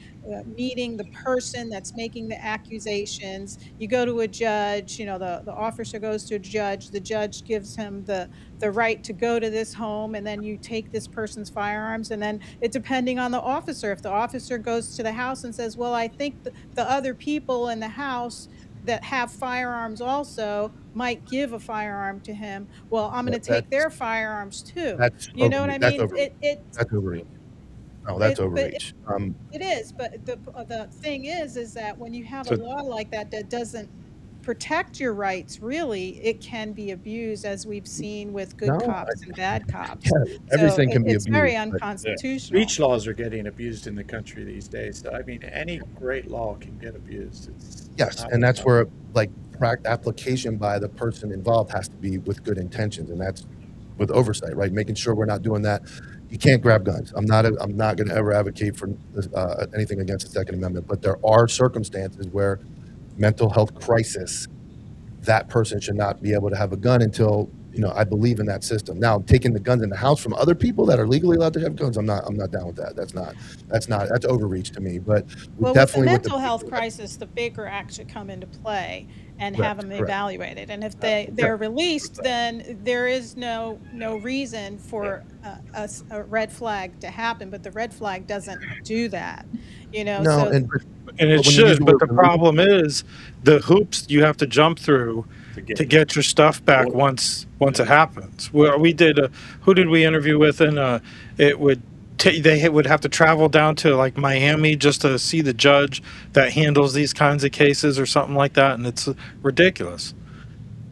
meeting the person that's making the accusations. You go to a judge, the officer goes to a judge, the judge gives him the right to go to this home, and then you take this person's firearms, and then it's depending on the officer. If the officer goes to the house and says, well, I think the other people in the house that have firearms also might give a firearm to him, well, I'm going to take their firearms too. You know what I mean?
That's overreach. No, that's overreach.
It is, but the thing is that when you have a law like that doesn't protect your rights, really, it can be abused, as we've seen with good cops and bad cops.
Yeah, everything can be
It's very
abused, but-
unconstitutional.
Speech laws are getting abused in the country these days. So, I mean, any great law can get abused.
Yes, and that's where like application by the person involved has to be with good intentions, and that's with oversight, right? Making sure we're not doing that. You can't grab guns. I'm not going to ever advocate for anything against the Second Amendment, but there are circumstances where mental health crisis, that person should not be able to have a gun until I believe in that system. Now, taking the guns in the house from other people that are legally allowed to have guns, I'm not down with that. That's overreach to me. But
Well,
definitely
with the mental health crisis, the Baker Act should come into play and have them evaluated. And if they're released, then there is no reason for a red flag to happen. But the red flag doesn't do that.
No,
so
and
And it
But when you use
should,
the
but
word
the problem is the hoops you have to jump through to get your stuff back once it happens. Well, we did. Who did we interview with? And it would they would have to travel down to like Miami just to see the judge that handles these kinds of cases or something like that, and it's ridiculous.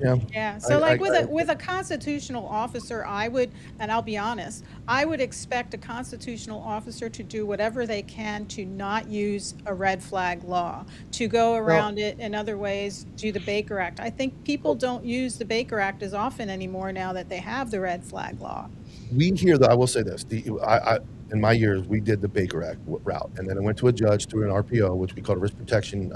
Yeah.
Yeah, so like with
I
a constitutional officer, I would, and I'll be honest, I would expect a constitutional officer to do whatever they can to not use a red flag law, to go
well,
around it in other ways, do the Baker Act. I think people don't use the Baker Act as often anymore now that they have the red flag law.
we hear that. I will say this: in my years, we did the Baker Act route, and then it went to a judge through an RPO, which we call a risk protection.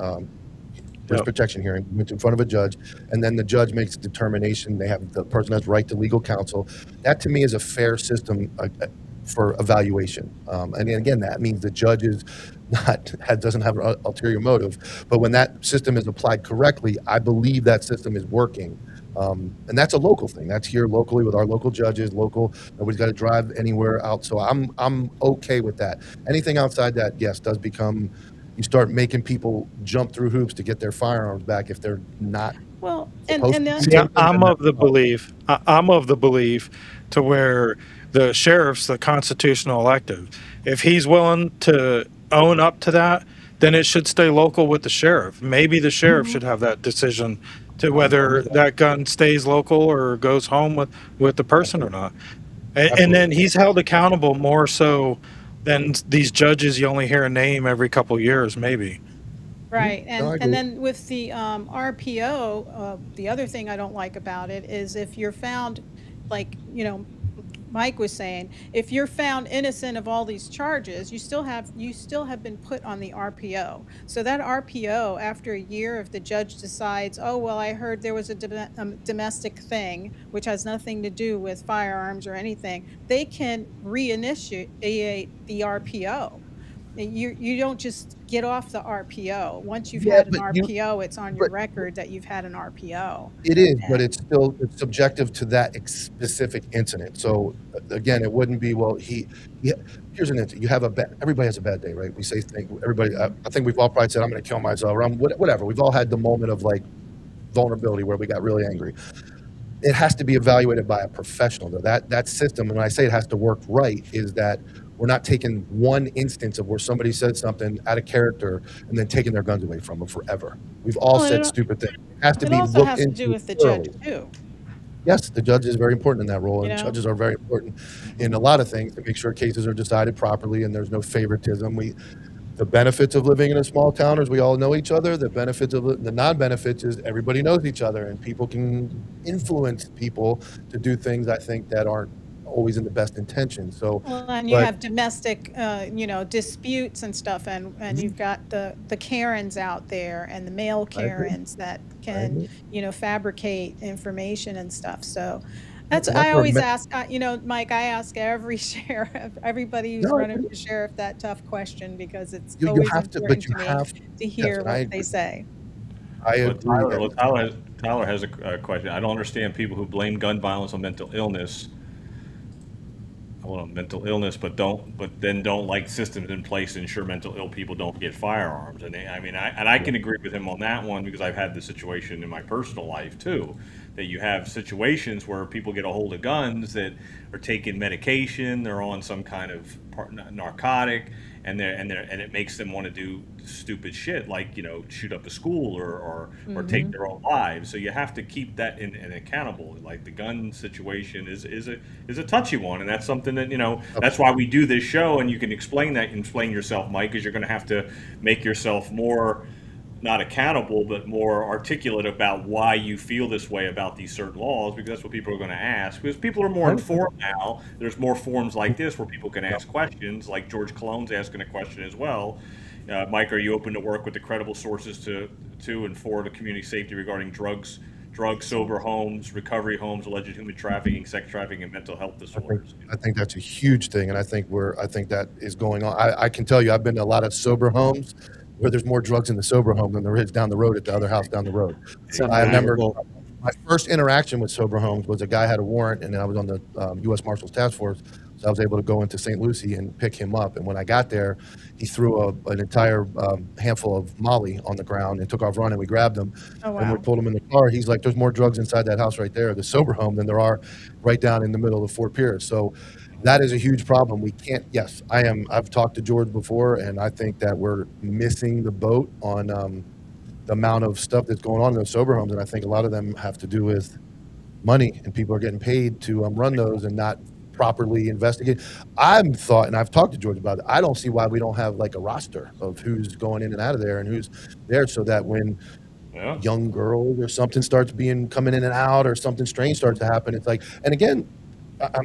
Yep.
Hearing, went in front of a judge, and then the judge makes a determination. The person has right to legal counsel. That to me is a fair system for evaluation. And again, that means the judge is doesn't have an ulterior motive. But when that system is applied correctly, I believe that system is working. And that's a local thing. That's here locally with our local judges. Nobody's got to drive anywhere out. So I'm okay with that. Anything outside that, yes, does become. You start making people jump through hoops to get their firearms back if they're not.
Well,
Supposed
and
to
the,
be.
Yeah, I'm of the belief to where the sheriff's the constitutional elected. If he's willing to own up to that, then it should stay local with the sheriff. Maybe the sheriff should have that decision to whether that gun stays local or goes home with the person or not. And then he's held accountable more so than these judges you only hear a name every couple years, maybe.
right,
No, I agree.
and then with the RPO, the other thing I don't like about it is if you're found, like, Mike was saying, if you're found innocent of all these charges, you still have been put on the RPO. So that RPO, after a year, if the judge decides, oh, well, I heard there was a domestic thing, which has nothing to do with firearms or anything, they can reinitiate the RPO. You don't just get off the RPO. Once you've
Yeah,
had an
but
RPO, it's on your
but
record that you've had an RPO.
it is, but
And
it's subjective to that specific incident. So again, it wouldn't be, well, here's an incident. You have everybody has a bad day, right? We say things, everybody, I think we've all probably said, I'm going to kill myself, or whatever. We've all had the moment of like vulnerability where we got really angry. It has to be evaluated by a professional though. That system, and when I say it has to work right, is that we're not taking one instance of where somebody said something out of character and then taking their guns away from them forever. We've all
well,
said stupid things. It has to
it
be
also
looked
has to do
into
with the judge
thoroughly.
too.
Yes, the judge is very important in that role,
You
and
know?
judges are very important in a lot of things to make sure cases are decided properly and there's no favoritism. The benefits of living in a small town is we all know each other. The benefits of the non-benefits is everybody knows each other, and people can influence people to do things I think that aren't always in the best intention. So,
Well, and you
but
have domestic, disputes and stuff, and you've got the Karens out there and the male
I agree.
Karens that
I
can,
agree.
Fabricate information and stuff. So
And
I
that's where
always ask, Mike, I ask every sheriff, everybody who's
no, I
running
agree.
for sheriff that tough question because it's
You
always
have to,
important
but you
to me
have.
to
Yes,
hear
and I
what they
agree.
say.
I
Well,
agree.
Tyler has a question. I don't understand people who blame gun violence on mental illness. Well, mental illness, but then don't like systems in place to ensure mental ill people don't get firearms. And I can agree with him on that one because I've had the situation in my personal life too, that you have situations where people get a hold of guns that are taking medication, they're on some kind of narcotic, and it makes them want to do stupid shit like shoot up a school or take their own lives. So you have to keep that in accountable. Like the gun situation is a touchy one, and that's something that that's why we do this show, and you can explain yourself, Mike, because you're going to have to make yourself more not accountable, but more articulate about why you feel this way about these certain laws, because that's what people are going to ask. Because people are more informed now. There's more forums like this where people can ask questions, like George Cologne's asking a question as well. Mike, are you open to work with the credible sources to and for the community safety regarding drugs, sober homes, recovery homes, alleged human trafficking, sex trafficking, and mental health disorders?
I think that's a huge thing, and I think that is going on. I can tell you, I've been to a lot of sober homes where there's more drugs in the sober home than there is down the road at the other house down the road. I remember my first interaction with sober homes was a guy had a warrant, and I was on the U.S. Marshals Task Force. So I was able to go into St. Lucie and pick him up. And when I got there, he threw an entire handful of Molly on the ground and took off running. We grabbed him,
Oh,
and we
wow.
pulled him in the car. He's like, "There's more drugs inside that house right there, the sober home, than there are right down in the middle of Fort Pierce." So that is a huge problem. We can't. Yes, I've talked to George before, and I think that we're missing the boat on the amount of stuff that's going on in those sober homes. And I think a lot of them have to do with money, and people are getting paid to run those and not properly investigate. I've thought, and I've talked to George about it, I don't see why we don't have like a roster of who's going in and out of there and who's there, so that when
Yeah.
young girls or something starts coming in and out, or something strange starts to happen, it's like, and again,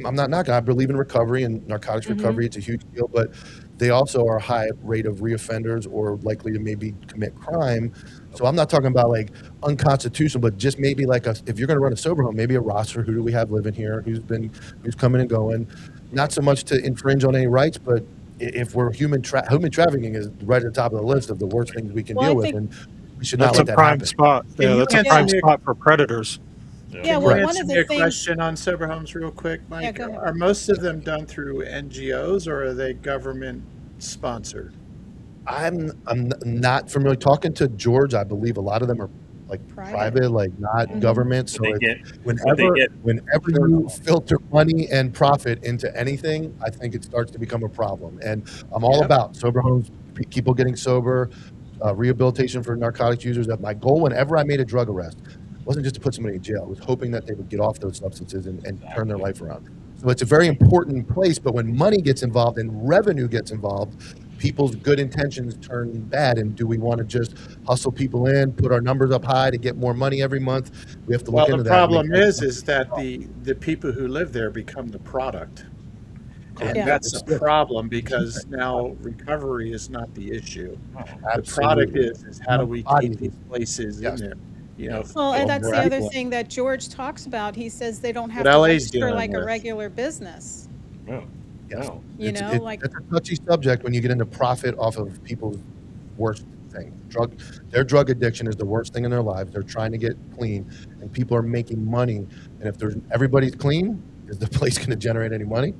I'm not knocking. I believe in recovery and narcotics recovery. It's a huge deal, but they also are a high rate of reoffenders or likely to maybe commit crime. So I'm not talking about like unconstitutional, but just maybe like if you're going to run a sober home, maybe a roster. Who do we have living here? Who's coming and going? Not so much to infringe on any rights, but if we're human trafficking is right at the top of the list of the worst things we can
Well, I
deal with,
think-
and we should not
That's
let
a
that
prime
happen.
spot. Yeah,
you
that's a
answer
prime
me-
spot for predators.
Yeah,
Can
well,
you
one
answer
of
me
the
a
things,
question on sober homes real quick, Mike?
go ahead.
Are most of them done through NGOs, or are they government sponsored?
I'm not familiar. Talking to George, I believe a lot of them are like private, like not government. So
They
it's,
get-
whenever
get-
whenever you filter money and profit into anything, I think it starts to become a problem. And I'm all
Yep.
about sober homes, people getting sober, rehabilitation for narcotics users. That my goal whenever I made a drug arrest wasn't just to put somebody in jail. It was hoping that they would get off those substances and turn their life around. So it's a very important place, but when money gets involved and revenue gets involved, people's good intentions turn bad. And do we want to just hustle people in, put our numbers up high to get more money every month? We have to look
Well,
into
the
that. and
problem
make
is that the people who live there become the product. And
Yeah.
that's a problem, because now recovery is not the issue. The product
Absolutely.
is how do we keep these places
Yes.
in there? You know,
well, and that's the
more
other
people.
thing that George talks about. He says they don't have
What
to
LA's
register
dealing
like a
with.
regular business.
No.
Yes.
No.
You know, like-
it's a touchy subject when you get into profit off of people's worst thing. Their drug addiction is the worst thing in their lives. They're trying to get clean, and people are making money. And if everybody's clean, is the place going to generate any money?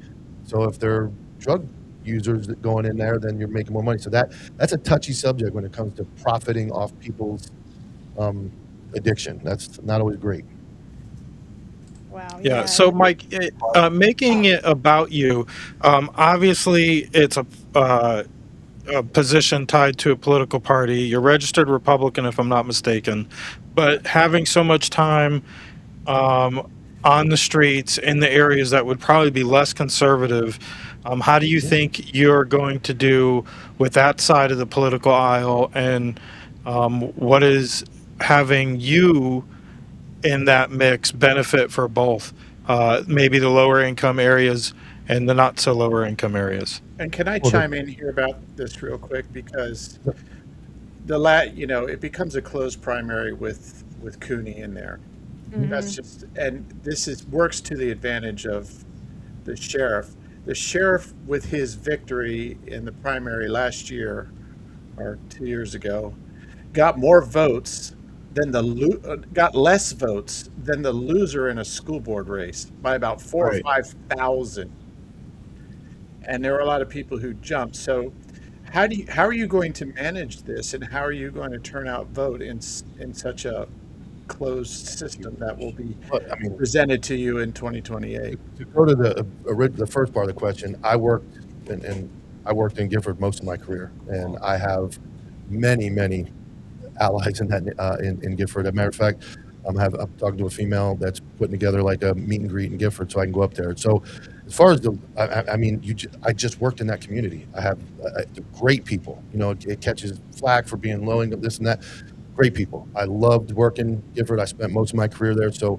So if they're drug users that going in there, then you're making more money. So that's a touchy subject when it comes to profiting off people's addiction. That's not always great.
Wow.
Yeah. So, Mike, making it about you, obviously, it's a position tied to a political party. You're registered Republican, if I'm not mistaken, but having so much time on the streets in the areas that would probably be less conservative, how do you think you're going to do with that side of the political aisle, and what is having you in that mix benefit for both, maybe the lower income areas and the not so lower income areas?
And can I
Well,
chime in here about this real quick, because it becomes a closed primary with Cooney in there. That's just, and this works to the advantage of the sheriff. The sheriff, with his victory in the primary last year or 2 years ago, got more votes than got less votes than the loser in a school board race by about 4,000 or 5,000. And there were a lot of people who jumped. So how are you going to manage this, and how are you going to turn out vote in such a closed system that will be presented to you in 2028?
To go to the first part of the question, I worked in Gifford most of my career, and I have many allies in that in Gifford. As a matter of fact, I'm talking to a female that's putting together like a meet and greet in Gifford, so I can go up there. So, as far as I just worked in that community. I have great people. You know, it catches flack for being low income, this and that. Great people. I loved working Gifford. I spent most of my career there. So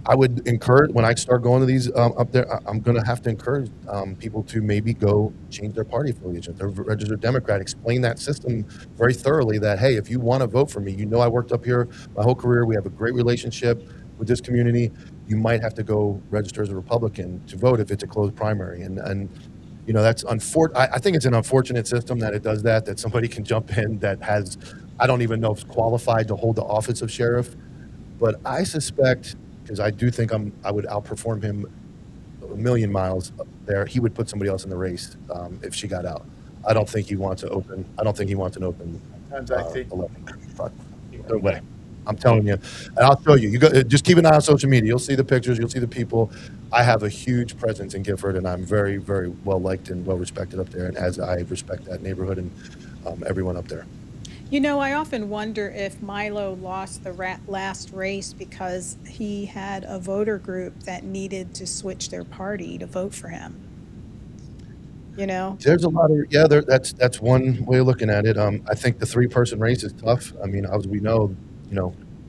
I would encourage, when I start going to these up there, I'm going to have to encourage people to maybe go change their party affiliation. They're registered Democrat. Explain that system very thoroughly, that, hey, if you want to vote for me, you know I worked up here my whole career. We have a great relationship with this community. You might have to go register as a Republican to vote if it's a closed primary. And you know, that's I think it's an unfortunate system that it does that somebody can jump in that has, I don't even know if it's qualified to hold the office of sheriff. But I suspect, because I do think I would outperform him million miles up there, he would put somebody else in the race if she got out. I don't think he wants an open.
Sometimes I think
11. No way. I'm telling you, and I'll show you. You go, just keep an eye on social media. You'll see the pictures. You'll see the people. I have a huge presence in Gifford, and I'm very, very well liked and well respected up there. And as I respect that neighborhood and everyone up there.
You know, I often wonder if Milo lost the last race because he had a voter group that needed to switch their party to vote for him. You know,
There's a lot of that's one way of looking at it. I think the 3-person race is tough. I mean, as we know,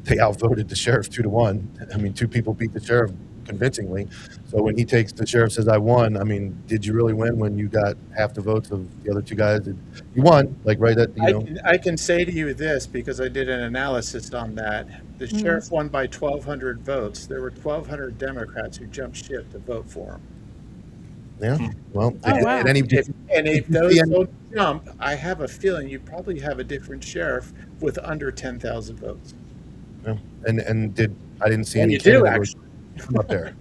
they outvoted the sheriff 2-1. I mean, 2 people beat the sheriff convincingly. So when he takes the sheriff says, "I won," I mean, did you really win when you got half the votes of the other 2 guys? You won, like right at
I can say to you this because I did an analysis on that. The sheriff won by 1,200 votes. There were 1,200 Democrats who jumped ship to vote for him.
Yeah. Well,
Oh, wow.
If those don't jump, I have a feeling you probably have a different sheriff with under 10,000 votes.
Yeah. And I didn't see
And
any
you do,
candidates
actually.
up there.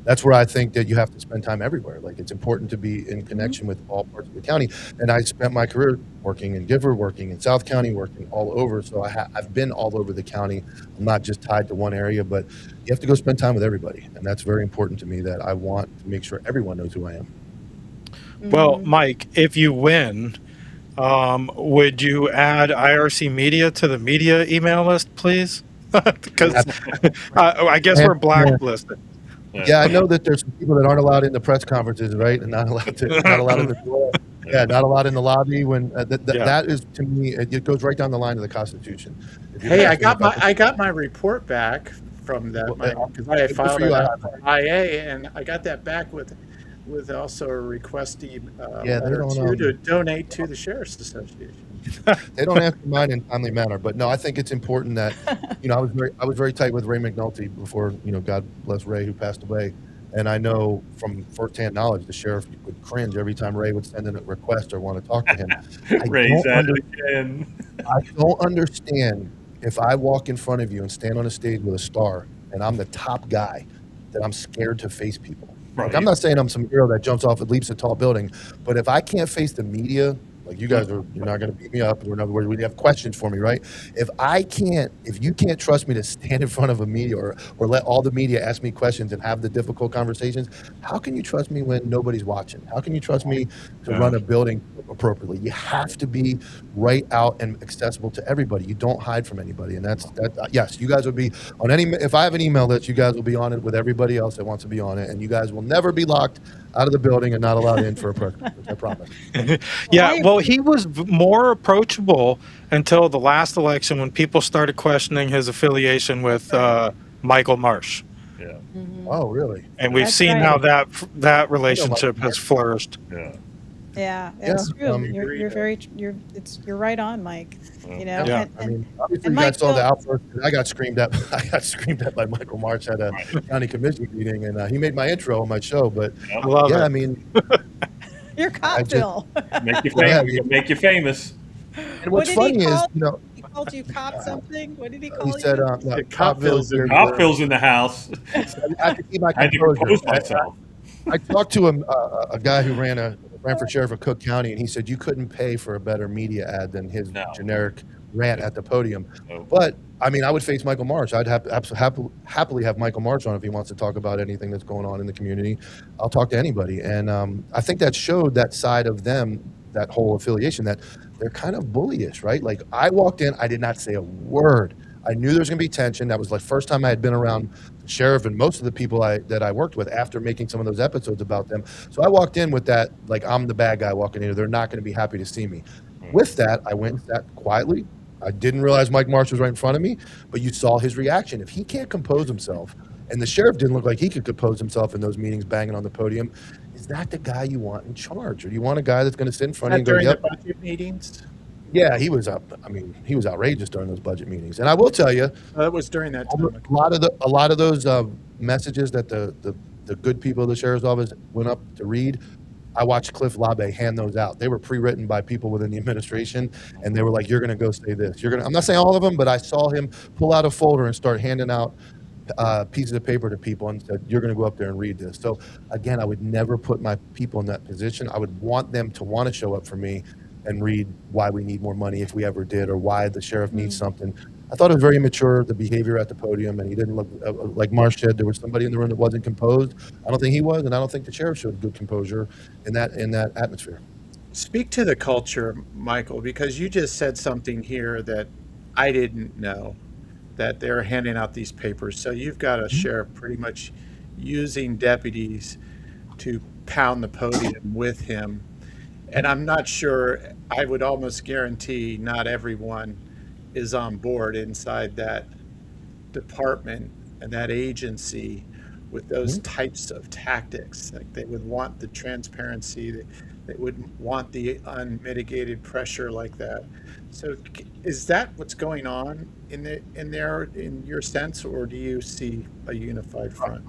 That's where I think that you have to spend time everywhere. Like, it's important to be in connection with all parts of the county. And I spent my career working in Gifford, working in South County, working all over. So I've been all over the county. I'm not just tied to one area, but you have to go spend time with everybody. And that's very important to me, that I want to make sure everyone knows who I am.
Well, Mike, if you win, would you add IRC Media to the media email list, please? Because I guess we're blacklisted.
Yeah, I know that there's some people that aren't allowed in the press conferences, right? And not allowed in the door. Yeah, not allowed in the lobby. When that is, to me, it goes right down the line of the Constitution.
Hey, I got my report back from that because I had filed it out for IA, and I got that back with also a requesting letter to donate to the Sheriff's Association.
They don't answer mine in a timely manner, but no, I think it's important that I was very tight with Ray McNulty before, God bless Ray, who passed away, and I know from firsthand knowledge the sheriff would cringe every time Ray would send in a request or want to talk to him.
Ray's at it again.
I don't understand if I walk in front of you and stand on a stage with a star and I'm the top guy, that I'm scared to face people.
Right.
Like, I'm not saying I'm some hero that jumps off and leaps a tall building, but if I can't face the media, like you guys you're not going to beat me up. We have questions for me, right? If you can't trust me to stand in front of a media or let all the media ask me questions and have the difficult conversations, how can you trust me when nobody's watching? How can you trust me to run a building appropriately? You have to be right out and accessible to everybody. You don't hide from anybody, and that's yes, you guys will be on any. If I have an email list, you guys will be on it with everybody else that wants to be on it, and you guys will never be locked out of the building and not allowed in for a press conference. I promise.
Yeah, well, he was more approachable until the last election when people started questioning his affiliation with Michael Marsh.
Yeah.
Oh, really?
And we've
That's
seen
right.
how that relationship has flourished.
Yeah.
Yeah, it's
Yeah,
true. You're right on, Mike.
Yeah.
I mean, obviously,
and
you guys
Mike
saw the
Dilks-
outburst. I got screamed at. I got screamed at by Michael March at a county commission meeting, and he made my intro on my show. But
I love it.
I mean,
Your cocktail.
Make you famous. Make you famous.
and what's funny is,
He called you cop something? What did he call
he
you?
said,
The cop feels in
Coffill's in the house.
I have to keep my
I had to
composure.
compose myself.
I talked to a guy who ran for sheriff of Cook County, and he said you couldn't pay for a better media ad than his generic rant at the podium.
No.
But I mean, I would face Michael Marsh. I'd happily have Michael Marsh on if he wants to talk about anything that's going on in the community. I'll talk to anybody, and I think that showed that side of them, that whole affiliation, that they're kind of bullyish, right? Like, I walked in, I did not say a word. I knew there was going to be tension. That was the first time I had been around the sheriff and most of the people that I worked with after making some of those episodes about them. So I walked in with that, like, I'm the bad guy walking in. They're not going to be happy to see me. With that, I went and sat quietly. I didn't realize Mike Marsh was right in front of me, but you saw his reaction. If he can't compose himself, and the sheriff didn't look like he could compose himself in those meetings, banging on the podium, is that the guy you want in charge? Or do you want a guy that's going to sit in front of you and go,
during
yep?
the budget meetings.
Yeah, he was up. I mean, he was outrageous during those budget meetings. And I will tell you,
That was during that time.
a lot of those messages that the good people of the sheriff's office went up to read, I watched Cliff Labe hand those out. They were pre-written by people within the administration, and they were like, "You're going to go say this. You're going to." I'm not saying all of them, but I saw him pull out a folder and start handing out pieces of paper to people and said, "You're going to go up there and read this." So again, I would never put my people in that position. I would want them to want to show up for me and read why we need more money if we ever did, or why the sheriff needs something. I thought it was very immature, the behavior at the podium, and he didn't look like Marsh said. There was somebody in the room that wasn't composed. I don't think he was, and I don't think the sheriff showed good composure in that atmosphere.
Speak to the culture, Michael, because you just said something here that I didn't know, that they're handing out these papers. So you've got a sheriff pretty much using deputies to pound the podium with him. And I'm not sure, I would almost guarantee not everyone is on board inside that department and that agency with those types of tactics. Like, they would want the transparency, they would want the unmitigated pressure like that. So is that what's going on in there in your sense, or do you see a unified front?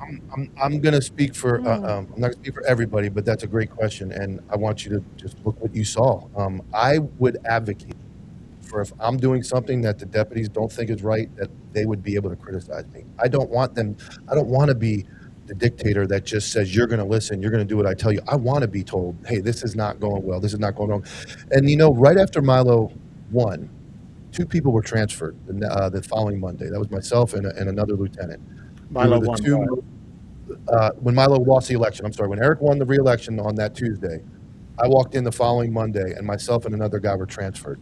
I'm going to speak for, I'm not going to speak for everybody, but that's a great question. And I want you to just look what you saw. I would advocate for, if I'm doing something that the deputies don't think is right, that they would be able to criticize me. I don't want to be the dictator that just says, "You're going to listen, you're going to do what I tell you." I want to be told, "Hey, this is not going well, this is not going wrong." And right after Milo won, 2 people were transferred the following Monday. That was myself and another lieutenant.
Milo
We were the
won.
when Milo lost the election, I'm sorry, when Eric won the re-election on that Tuesday, I walked in the following Monday, and myself and another guy were transferred.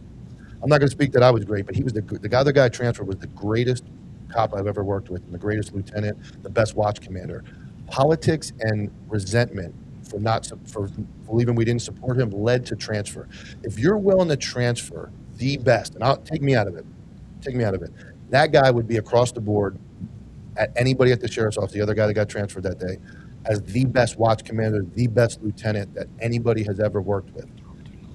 I'm not going to speak that I was great, but he was the guy transferred was the greatest cop I've ever worked with, and the greatest lieutenant, the best watch commander. Politics and resentment for believing we didn't support him led to transfer. If you're willing to transfer the best, and take me out of it, that guy would be across the board at anybody at the sheriff's office, the other guy that got transferred that day, as the best watch commander, the best lieutenant that anybody has ever worked with.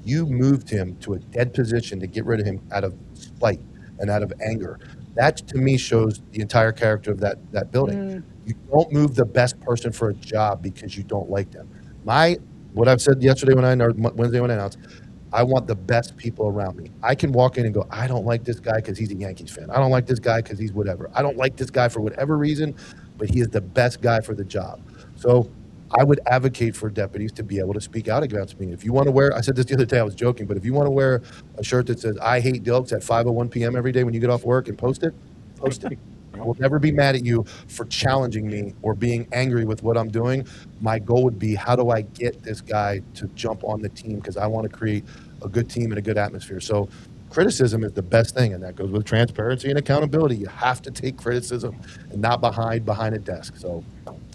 You moved him to a dead position to get rid of him out of spite and out of anger. That, to me, shows the entire character of that building. You don't move the best person for a job because you don't like them. What I've said yesterday Wednesday when I announced, I want the best people around me. I can walk in and go, "I don't like this guy because he's a Yankees fan. I don't like this guy because he's whatever. I don't like this guy for whatever reason, but he is the best guy for the job." So I would advocate for deputies to be able to speak out against me. If you want to wear, I said this the other day, I was joking, but if you want to wear a shirt that says, "I hate Dilks" at 5:01 p.m. every day when you get off work, and post it. I will never be mad at you for challenging me or being angry with what I'm doing. My goal would be, how do I get this guy to jump on the team? Because I want to create a good team and a good atmosphere. So criticism is the best thing, and that goes with transparency and accountability. You have to take criticism and not behind a desk. So,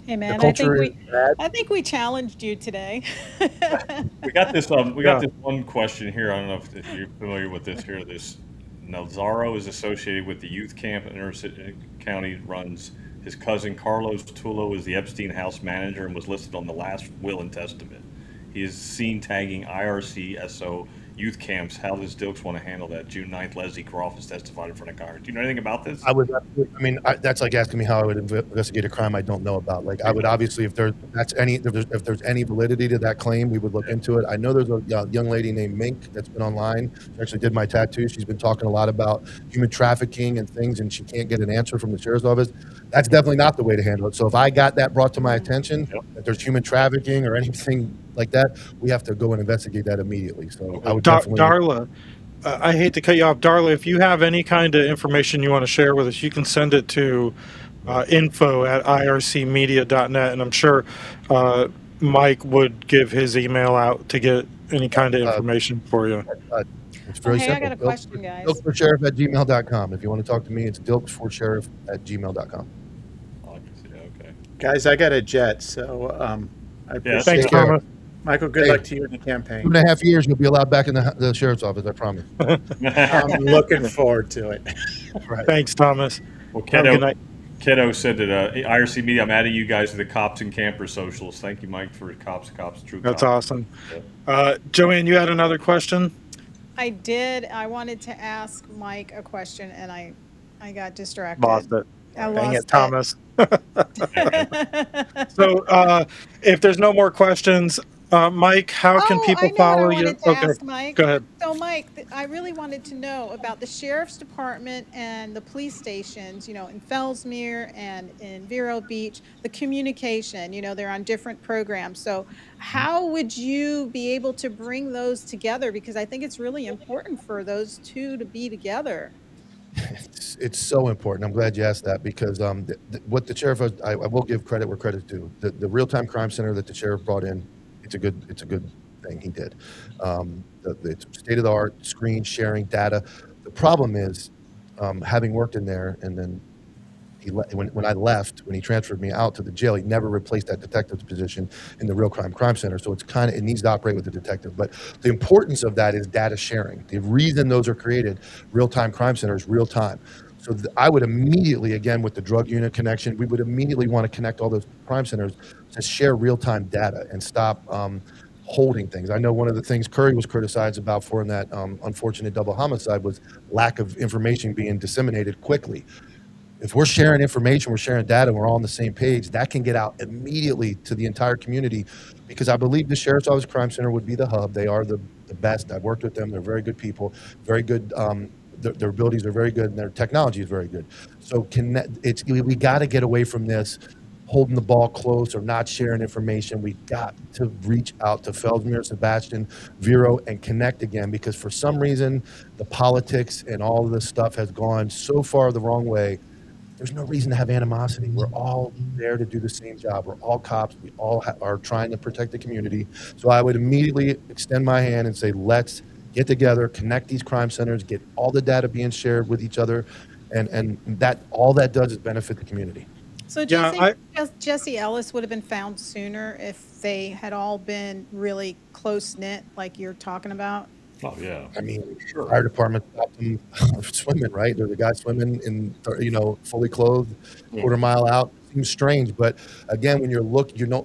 Hey man,
culture is bad.
I think we challenged you today.
We got this one question here. I don't know if you're familiar with this here. This Nazaro is associated with the youth camp in Inner County, runs. His cousin Carlos Tullo is the Epstein house manager and was listed on the last will and testament. He is seen tagging IRC SO youth camps. How does Dilks want to handle that? June 9th, Leslie Croft has testified in front of Congress. Do you know anything about this?
That's like asking me how I would investigate a crime I don't know about. Like, I would obviously, if there's any validity to that claim, we would look into it. I know there's a young lady named Mink that's been online. She actually did my tattoo. She's been talking a lot about human trafficking and things, and she can't get an answer from the sheriff's office. That's definitely not the way to handle it. So if I got that brought to my attention, that there's human trafficking or anything like that, we have to go and investigate that immediately. So I would definitely.
Darla, I hate to cut you off. Darla, if you have any kind of information you want to share with us, you can send it to info@ircmedia.net, and I'm sure Mike would give his email out to get any kind of information for you.
It's very simple.
I got a question, guys.
Dilks4sheriff@gmail.com. If you want to talk to me, it's Dilks4sheriff@gmail.com.
Okay.
Guys, I got a jet, so I appreciate
Thanks,
it.
Thomas.
Michael, good
Hey.
luck to you in the campaign.
2.5 years, you'll be allowed back in the sheriff's office, I promise.
I'm looking forward to it.
Right.
Thanks, Thomas.
Well,
Have a good night.
Kiddo said that IRC Media, I'm adding you guys to the Cops and Campers socials. Thank you, Mike, for Cops, True
That's
Cops.
awesome. Joanne, you had another question?
I did. I wanted to ask Mike a question, and I got distracted.
Lost it.
I
Dang
lost
it, Thomas. So if there's no more questions, Mike, how can
Oh, I
people
know what I
follow you?
wanted to
Okay,
ask, Mike.
go ahead.
So, Mike, I really wanted to know about the sheriff's department and the police stations, in Fellsmere and in Vero Beach, the communication, they're on different programs. So, how would you be able to bring those together? Because I think it's really important for those two to be together.
It's so important. I'm glad you asked that because what the sheriff I will give credit where credit's due. The real time crime center that the sheriff brought in, it's a good thing he did. It's state of the art screen sharing data. The problem is having worked in there and then when I left, when he transferred me out to the jail, he never replaced that detective's position in the real crime center. So it needs to operate with the detective. But the importance of that is data sharing. The reason those are created, real time crime center, is real time. So I would immediately, again, with the drug unit connection, we would immediately want to connect all those crime centers to share real time data and stop holding things. I know one of the things Curry was criticized about for in that unfortunate double homicide was lack of information being disseminated quickly. If we're sharing information, we're sharing data, we're all on the same page, that can get out immediately to the entire community because I believe the Sheriff's Office Crime Center would be the hub. They are the best. I've worked with them. They're very good people, very good. Their abilities are very good and their technology is very good. So we got to get away from this holding the ball close or not sharing information. We got to reach out to Felsmere, Sebastian, Vero, and connect again because for some reason, the politics and all of this stuff has gone so far the wrong way. There's no reason to have animosity. We're all there to do the same job. We're all cops. We all are trying to protect the community. So I would immediately extend my hand and say, let's get together, connect these crime centers, get all the data being shared with each other, and that all that does is benefit the community.
So, do you think Jesse Ellis would have been found sooner if they had all been really close knit, like you're talking about?
Oh, yeah.
I mean, fire department stopped them swimming, right? There's a guy swimming in, fully clothed, quarter mile out. Seems strange, but again, when you're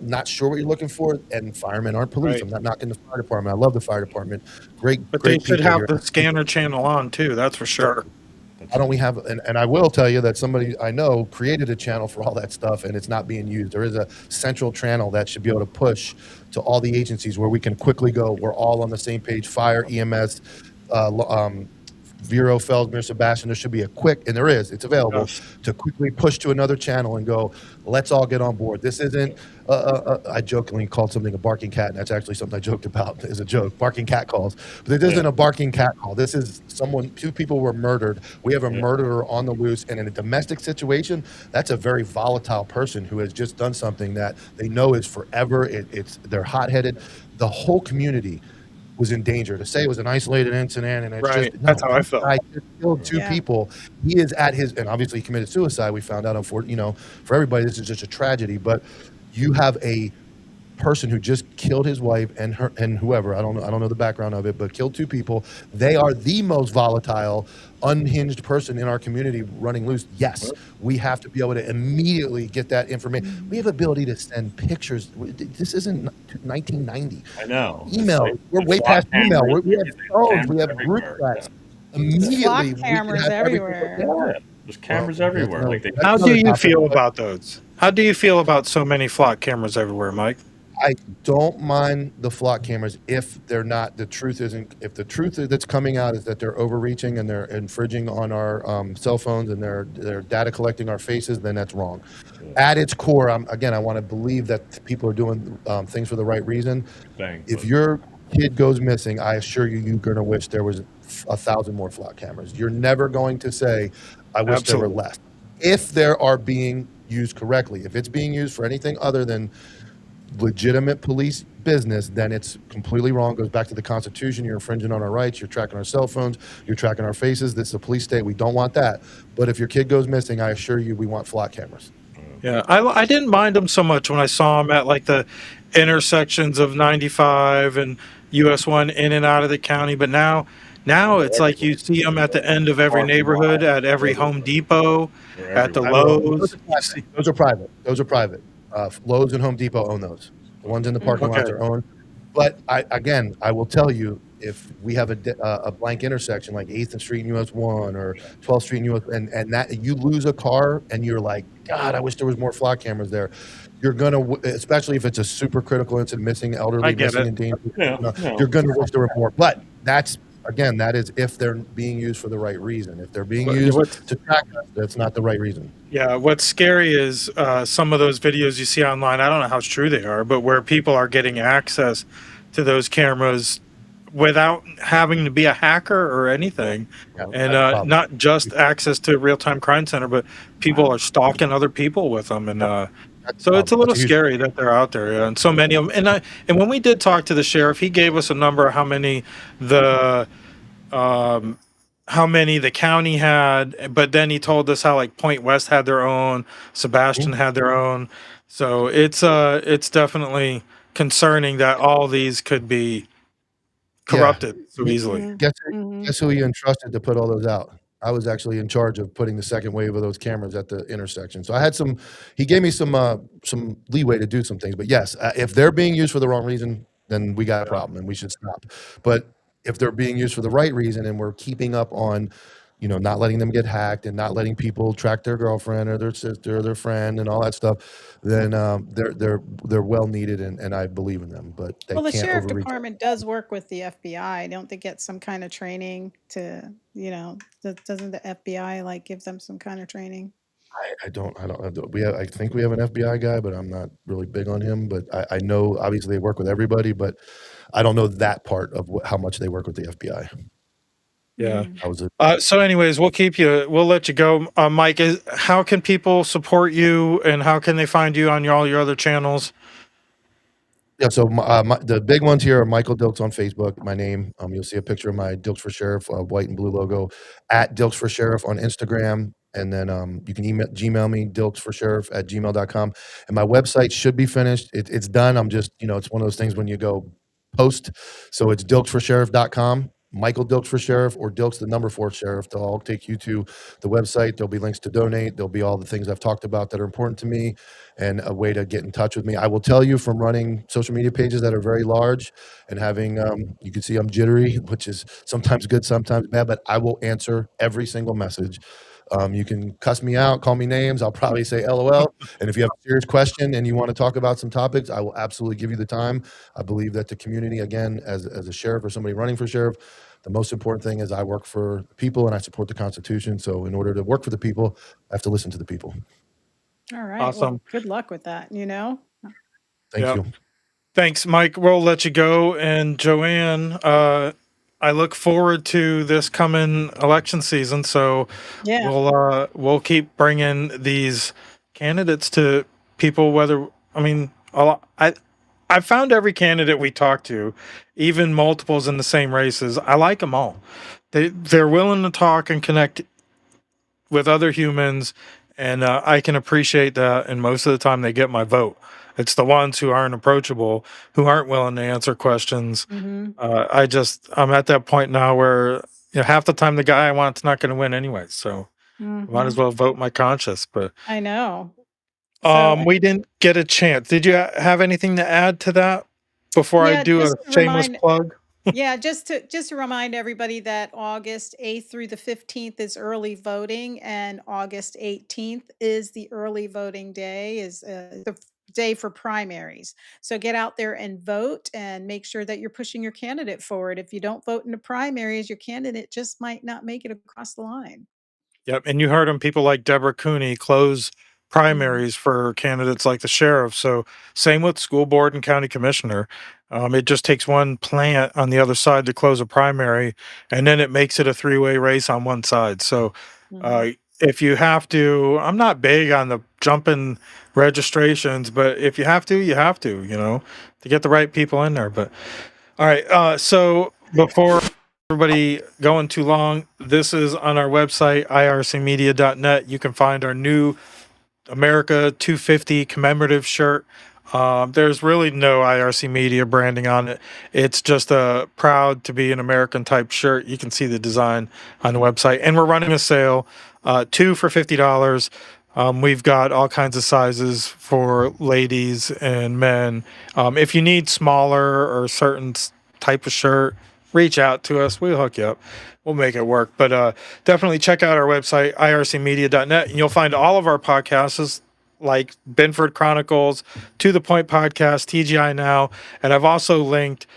not sure what you're looking for, and firemen aren't police.
Right.
I'm not knocking the fire department. I love the fire department. Great,
But they
great
should
people
have
here.
the scanner channel on too, that's for sure.
Why don't we have, and I will tell you that somebody I know created a channel for all that stuff and it's not being used. There is a central channel that should be able to push to all the agencies where we can quickly go. We're all on the same page, fire, EMS, Vero, Felsmere, Sebastian. There should be and there is, it's available to quickly push to another channel and go, let's all get on board. This isn't, I jokingly called something a barking cat, and that's actually something I joked about as a joke, barking cat calls. But it isn't a barking cat call. This is two people were murdered. We have a murderer on the loose, and in a domestic situation, that's a very volatile person who has just done something that they know is forever. They're hot-headed. The whole community was in danger. To say it was an isolated incident and
That's how I felt.
I just killed two people. He is at his, and obviously he committed suicide. We found out, unfortunately, for everybody, this is just a tragedy. But you have a person who just killed his wife and whoever, I don't know the background of it, but killed two people. They are the most volatile, unhinged person in our community running loose. Yes, we have to be able to immediately get that information. We have ability to send pictures. This isn't 1990.
I know.
Email. We're way past email. We have phones. We have group chats. Immediately,
cameras everywhere.
There's cameras everywhere.
How do you feel about those? How do you feel about so many flock cameras everywhere, Mike?
I don't mind the flock cameras if they're not, the truth that's coming out is that they're overreaching and they're infringing on our cell phones and they're data collecting our faces, then that's wrong. At its core, I want to believe that people are doing things for the right reason. If your kid goes missing, I assure you, you're going to wish there was 1,000 more flock cameras. You're never going to say, I wish there were less. If they are being used correctly, if it's being used for anything other than legitimate police business, then it's completely wrong. It goes back to the Constitution. You're infringing on our rights. You're tracking our cell phones. You're tracking our faces. This is a police state. We don't want that. But if your kid goes missing, I assure you, we want flock cameras.
Yeah, I didn't mind them so much when I saw them at like the intersections of 95 and US 1 in and out of the county. But now it's like you see them at the end of every neighborhood, at every Home Depot, at the Lowe's.
Those are private. Lowe's and Home Depot own those. The ones in the parking lots are owned. But I will tell you, if we have a blank intersection like 8th Street and US 1 or 12th Street and US, and that you lose a car and you're like, God, I wish there was more flock cameras there. You're gonna, especially if it's a super critical incident, missing elderly,
I get
missing
it.
and dangerous,
Yeah,
you know,
no.
you're gonna wish there were more. But that's, again, that is if they're being used for the right reason. If they're being used to track us, that's not the right reason.
Yeah, what's scary is some of those videos you see online. I don't know how true they are, but where people are getting access to those cameras without having to be a hacker or anything,
Yeah,
and
that's a problem.
not just access to real-time crime center, but people are stalking other people with them, and
That's
so it's a
problem.
little
That's huge
scary that they're out there, yeah, and so many of them. And when we did talk to the sheriff, he gave us a number of the how many the county had, but then he told us how like Point West had their own, Sebastian had their own. So it's definitely concerning that all these could be
Yeah.
corrupted so easily.
Guess who he entrusted to put all those out? I was actually in charge of putting the second wave of those cameras at the intersection. So I had he gave me some leeway to do some things. But yes, if they're being used for the wrong reason, then we got a problem and we should stop. But if they're being used for the right reason and we're keeping up on, not letting them get hacked and not letting people track their girlfriend or their sister or their friend and all that stuff, then they're well needed and I believe in them. But they
Well, the
can't
sheriff
overreach.
department does work with the FBI. Don't they get some kind of training to, doesn't the FBI like give them some kind of training?
I don't. I think we have an FBI guy, but I'm not really big on him. But I know obviously they work with everybody, but I don't know that part of how much they work with the FBI.
Yeah.
I was
So, anyways, we'll let you go, Mike. How can people support you, and how can they find you on all your other channels?
Yeah, so the big ones here are Michael Dilks on Facebook, my name. You'll see a picture of my Dilks for Sheriff white and blue logo, at Dilks for Sheriff on Instagram. And then you can Gmail me, dilksforsheriff@gmail.com. And my website should be finished. It's done. I'm just, it's one of those things when you go post. So it's dilksforsheriff.com, Michael Dilks for Sheriff, or Dilks, the number 4 Sheriff. They'll all take you to the website. There'll be links to donate. There'll be all the things I've talked about that are important to me and a way to get in touch with me. I will tell you from running social media pages that are very large and having, you can see I'm jittery, which is sometimes good, sometimes bad, but I will answer every single message. You can cuss me out, call me names. I'll probably say LOL. And if you have a serious question and you want to talk about some topics, I will absolutely give you the time. I believe that the community, again, as a sheriff or somebody running for sheriff, the most important thing is I work for the people and I support the Constitution. So in order to work for the people, I have to listen to the people.
All right.
Awesome.
Well, good luck with that,
Thank
Yeah.
you.
Thanks, Mike. We'll let you go. And Joanne, I look forward to this coming election season. So
Yeah.
we'll keep bringing these candidates to people. I found every candidate we talked to, even multiples in the same races. I like them all. They're willing to talk and connect with other humans, and I can appreciate that. And most of the time, they get my vote. It's the ones who aren't approachable, who aren't willing to answer questions.
Mm-hmm.
I'm at that point now where half the time the guy I want's not going to win anyway. So I might as well vote my conscience. But
I know. So,
we didn't get a chance. Did you have anything to add to that before I
yeah,
do a
just to
shameless
remind,
plug?
yeah, just to remind everybody that August 8th through the 15th is early voting, and August 18th is the early voting day, is the day for primaries. So get out there and vote and make sure that you're pushing your candidate forward. If you don't vote in the primaries, your candidate just might not make it across the line.
Yep, and you heard him. People like Deborah Cooney close primaries for candidates like the sheriff. So same with school board and county commissioner. It just takes one plant on the other side to close a primary, and then it makes it a three-way race on one side. So uh, if you have to, I'm not big on the jumping registrations, but if you have to, you have to. To get the right people in there. But all right, so before everybody going too long, this is on our website, ircmedia.net. You can find our new America 250 commemorative shirt. There's really no IRC Media branding on it. It's just a proud to be an American type shirt. You can see the design on the website. And we're running a sale, 2 for $50. We've got all kinds of sizes for ladies and men. If you need smaller or certain type of shirt, reach out to us. We'll hook you up. We'll make it work. But definitely check out our website, ircmedia.net, and you'll find all of our podcasts like Benford Chronicles, To the Point Podcast, TGI Now, and I've also linked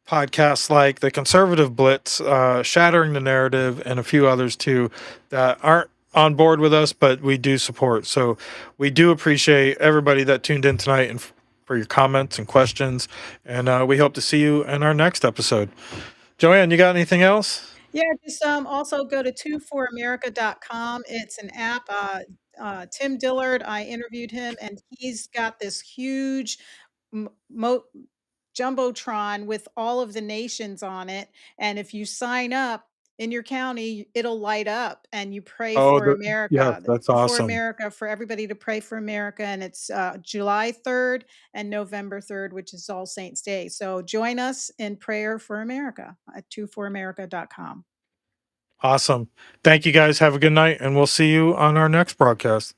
podcasts like The Conservative Blitz, Shattering the Narrative, and a few others too that aren't on board with us, but we do support. So we do appreciate everybody that tuned in tonight and for your comments and questions. And we hope to see you in our next episode. Joanne, you got anything else?
Yeah, just also go to 2foramerica.com. It's an app. Tim Dillard, I interviewed him, and he's got this huge m- mo- jumbotron with all of the nations on it. And if you sign up in your county, it'll light up, and you pray
Oh,
for
yeah,
America.
that's
For
awesome.
America, for everybody to pray for America. And it's July 3rd and November 3rd, which is All Saints Day. So join us in prayer for America at 2foramerica.com.
Awesome. Thank you guys. Have a good night, and we'll see you on our next broadcast.